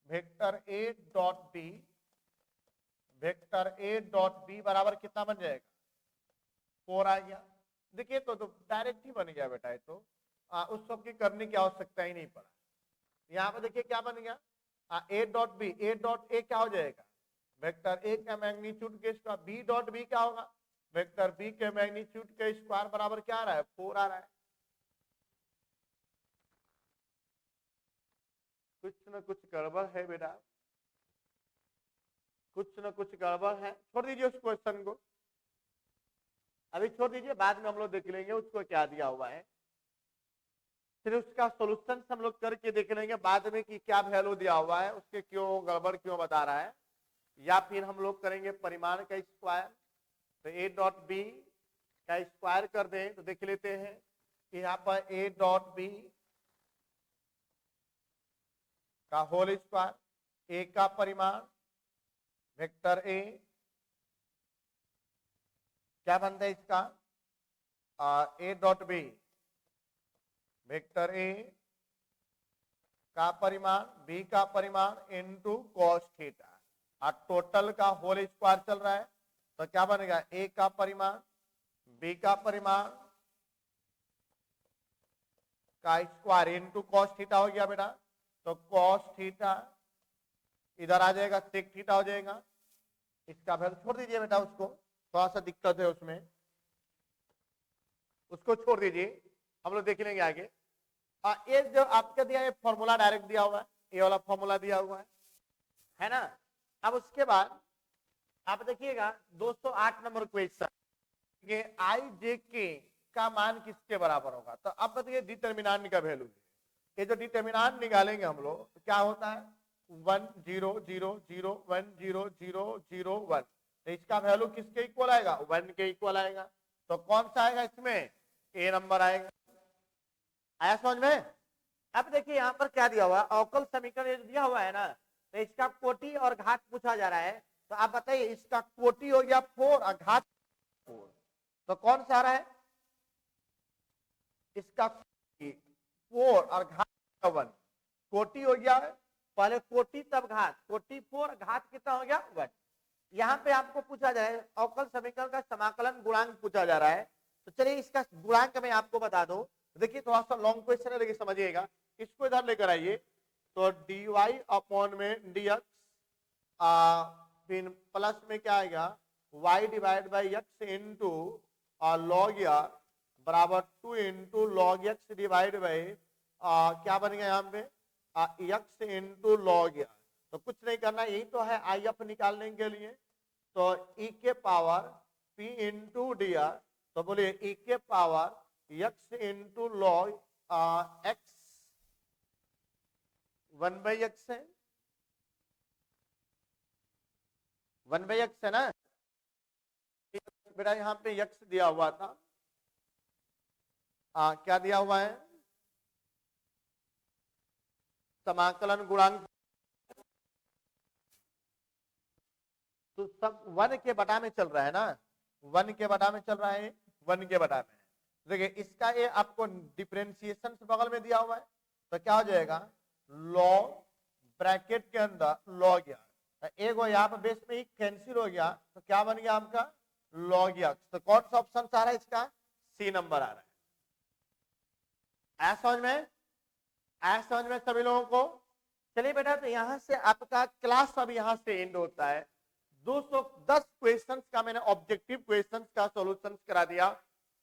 vector a dot b, vector a dot b बराबर कितना बन जाएगा 4 आ गया। देखिए तो डायरेक्ट ही बन गया बेटा, ये तो उस सब की करने की आवश्यकता ही नहीं पड़ा। यहाँ पे देखिए क्या बन गया, a dot b, a dot a क्या हो जाएगा, वेक्टर ए का मैग्नीट्यूड के स्क्वायर, बी डॉट बी क्या होगा, वेक्टर बी के मैग्नीट्यूड के स्क्वायर बराबर क्या आ रहा है 4 आ रहा है। कुछ न कुछ गड़बड़ है बेटा, कुछ न कुछ गड़बड़ है, छोड़ दीजिए उस क्वेश्चन को, अभी छोड़ दीजिए, बाद में हम लोग देख लेंगे उसको क्या दिया हुआ है, फिर उसका सॉल्यूशन हम लोग करके देख लेंगे बाद में कि क्या वैल्यू दिया हुआ है, उसके क्यों गड़बड़ क्यों बता रहा है, या फिर हम लोग करेंगे परिमाण का स्क्वायर, तो ए डॉट बी का स्क्वायर कर दें तो देख लेते हैं, यहाँ पर ए डॉट बी का होल स्क्वायर, ए का परिमाण वेक्टर ए क्या बनता है इसका, a dot b vector a का परिमाण बी का परिमाण इनटू कॉस थीटा, और टोटल का होल स्क्वायर चल रहा है, तो क्या बनेगा ए का परिमाण बी का परिमाण का स्क्वायर इनटू कॉस थीटा हो गया बेटा, तो कॉस थीटा इधर आ जाएगा सेक थीटा हो जाएगा, इसका वैल्यू छोड़ दीजिए बेटा, उसको थोड़ा सा दिक्कत है उसमें, उसको छोड़ दीजिए, हम लोग देख लेंगे आगे। ये जो आपका दिया है फॉर्मूला डायरेक्ट दिया हुआ है, ये वाला फॉर्मूला दिया हुआ है ना। अब उसके बाद आप देखिएगा 208 नंबर क्वेश्चन, आई जे के का मान किसके बराबर होगा, तो अब बताइए डिटर्मिनेंट का वैल्यू, ये जो डिटर्मिनेंट निकालेंगे हम लोग तो क्या होता है 1 0 0 0 1 0 0 0 1, तो इसका वैल्यू किसके इक्वल आएगा 1 के इक्वल आएगा, तो कौन सा आएगा इसमें ए नंबर आएगा, आया समझ में। अब देखिए यहाँ पर क्या दिया हुआ है, अवकल समीकरण दिया हुआ है ना, तो इसका कोटि और घात पूछा जा रहा है, तो आप बताइए इसका कोटि हो गया 4 और घात 4, तो कौन सा आ रहा है इसका 4 और घात 1, कोटि हो गया है, पहले कोटि तब घात, कोटि 4 घात कितना हो गया 1, यहाँ पे आपको पूछा जाए अवकल समीकरण का समाकलन गुणांक पूछा जा रहा है, तो चलिए इसका गुणांक मैं आपको बता दूं। देखिए थोड़ा सा लॉन्ग क्वेश्चन है लेकिन समझिएगा, इसको इधर लेकर आइए। तो dy अपॉन में dx फिर प्लस में क्या आएगा y divide by x into log बराबर 2 into log x divide by क्या बन गया यहाँ पे एक्स इंटू लॉग। तो कुछ नहीं करना, यही तो है आई एफ निकालने के लिए। तो e के power p into D R, तो बोलिए e के power x into log x 1 by x है, 1 बाई एक्स है ना बेटा। यहाँ पे x दिया हुआ था, क्या दिया हुआ है समाकलन गुणांक, तो सब 1 के बटा में चल रहा है ना, 1 के बटा में चल रहा है, 1 के बटा में। देखिए इसका ये आपको डिफरेंशिएशन बगल में दिया हुआ है, तो क्या हो जाएगा लॉग ब्रैकेट के अंदर लॉग यार, एक वो यहाँ पर बेस में ही कैंसिल हो गया, तो क्या बन गया आपका लॉग एक्स। तो कौन सा ऑप्शन आ रहा है इसका, सी नंबर आ रहा है। ऐसा समझ में सभी लोगों को। चलिए बेटा, तो यहां से आपका क्लास अब यहां से एंड होता है। 210 क्वेश्चंस का मैंने ऑब्जेक्टिव क्वेश्चंस का सॉल्यूशंस करा दिया।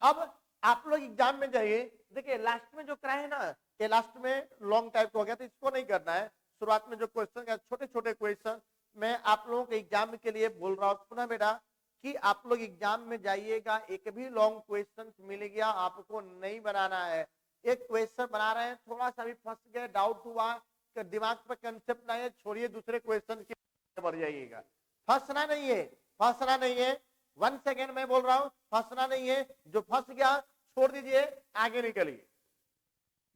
अब आप लोग एग्जाम में जाइए, देखिए लास्ट में जो कराए ना, ये लास्ट में लॉन्ग टाइप हो गया, तो इसको नहीं करना है। शुरुआत में जो क्वेश्चन है छोटे छोटे क्वेश्चन मैं आप लोगों के एग्जाम के लिए बोल रहा हूँ। सुना बेटा कि आप लोग एग्जाम में जाइएगा, एक भी लॉन्ग क्वेश्चन मिल गया आपको नहीं बनाना है। एक क्वेश्चन बना रहे हैं, थोड़ा सा भी फंस गए, डाउट हुआ, दिमाग पर कंसेप्ट नहीं है, छोड़िए दूसरे क्वेश्चन की बढ़ जाइएगा। फंसना नहीं है, फंसना नहीं है। 1 सेकेंड में बोल रहा हूं, फंसना नहीं है। जो फंस गया छोड़ दीजिए, आगे निकलिए।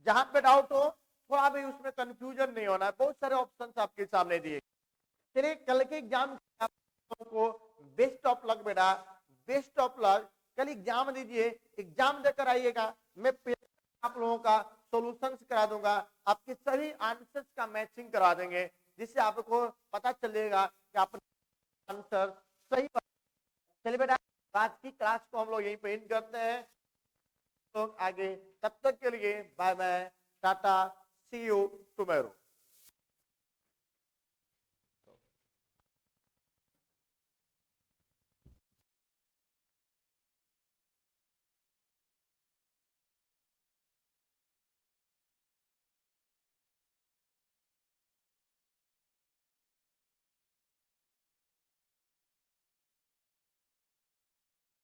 जहां पे डाउट हो, थोड़ा भी उसमें कंफ्यूजन नहीं होना है। बहुत सारे ऑप्शंस आपके सामने दिए। चलिए कल के एग्जाम को बेस्ट ऑफ लक बेटा, बेस्ट ऑफ लक। कल एग्जाम दीजिए, एग्जाम देकर आइएगा, मैं आप लोगों का सॉल्यूशंस करा दूंगा, आपके सभी आंसर्स का मैचिंग करा देंगे, जिससे आपको पता चलेगा कि आप आंसर सही। चलिए बेटा, आज की क्लास को हम लोग यहीं पे एंड करते हैं। तो आगे तब तक के लिए bye bye, tata, see you tomorrow.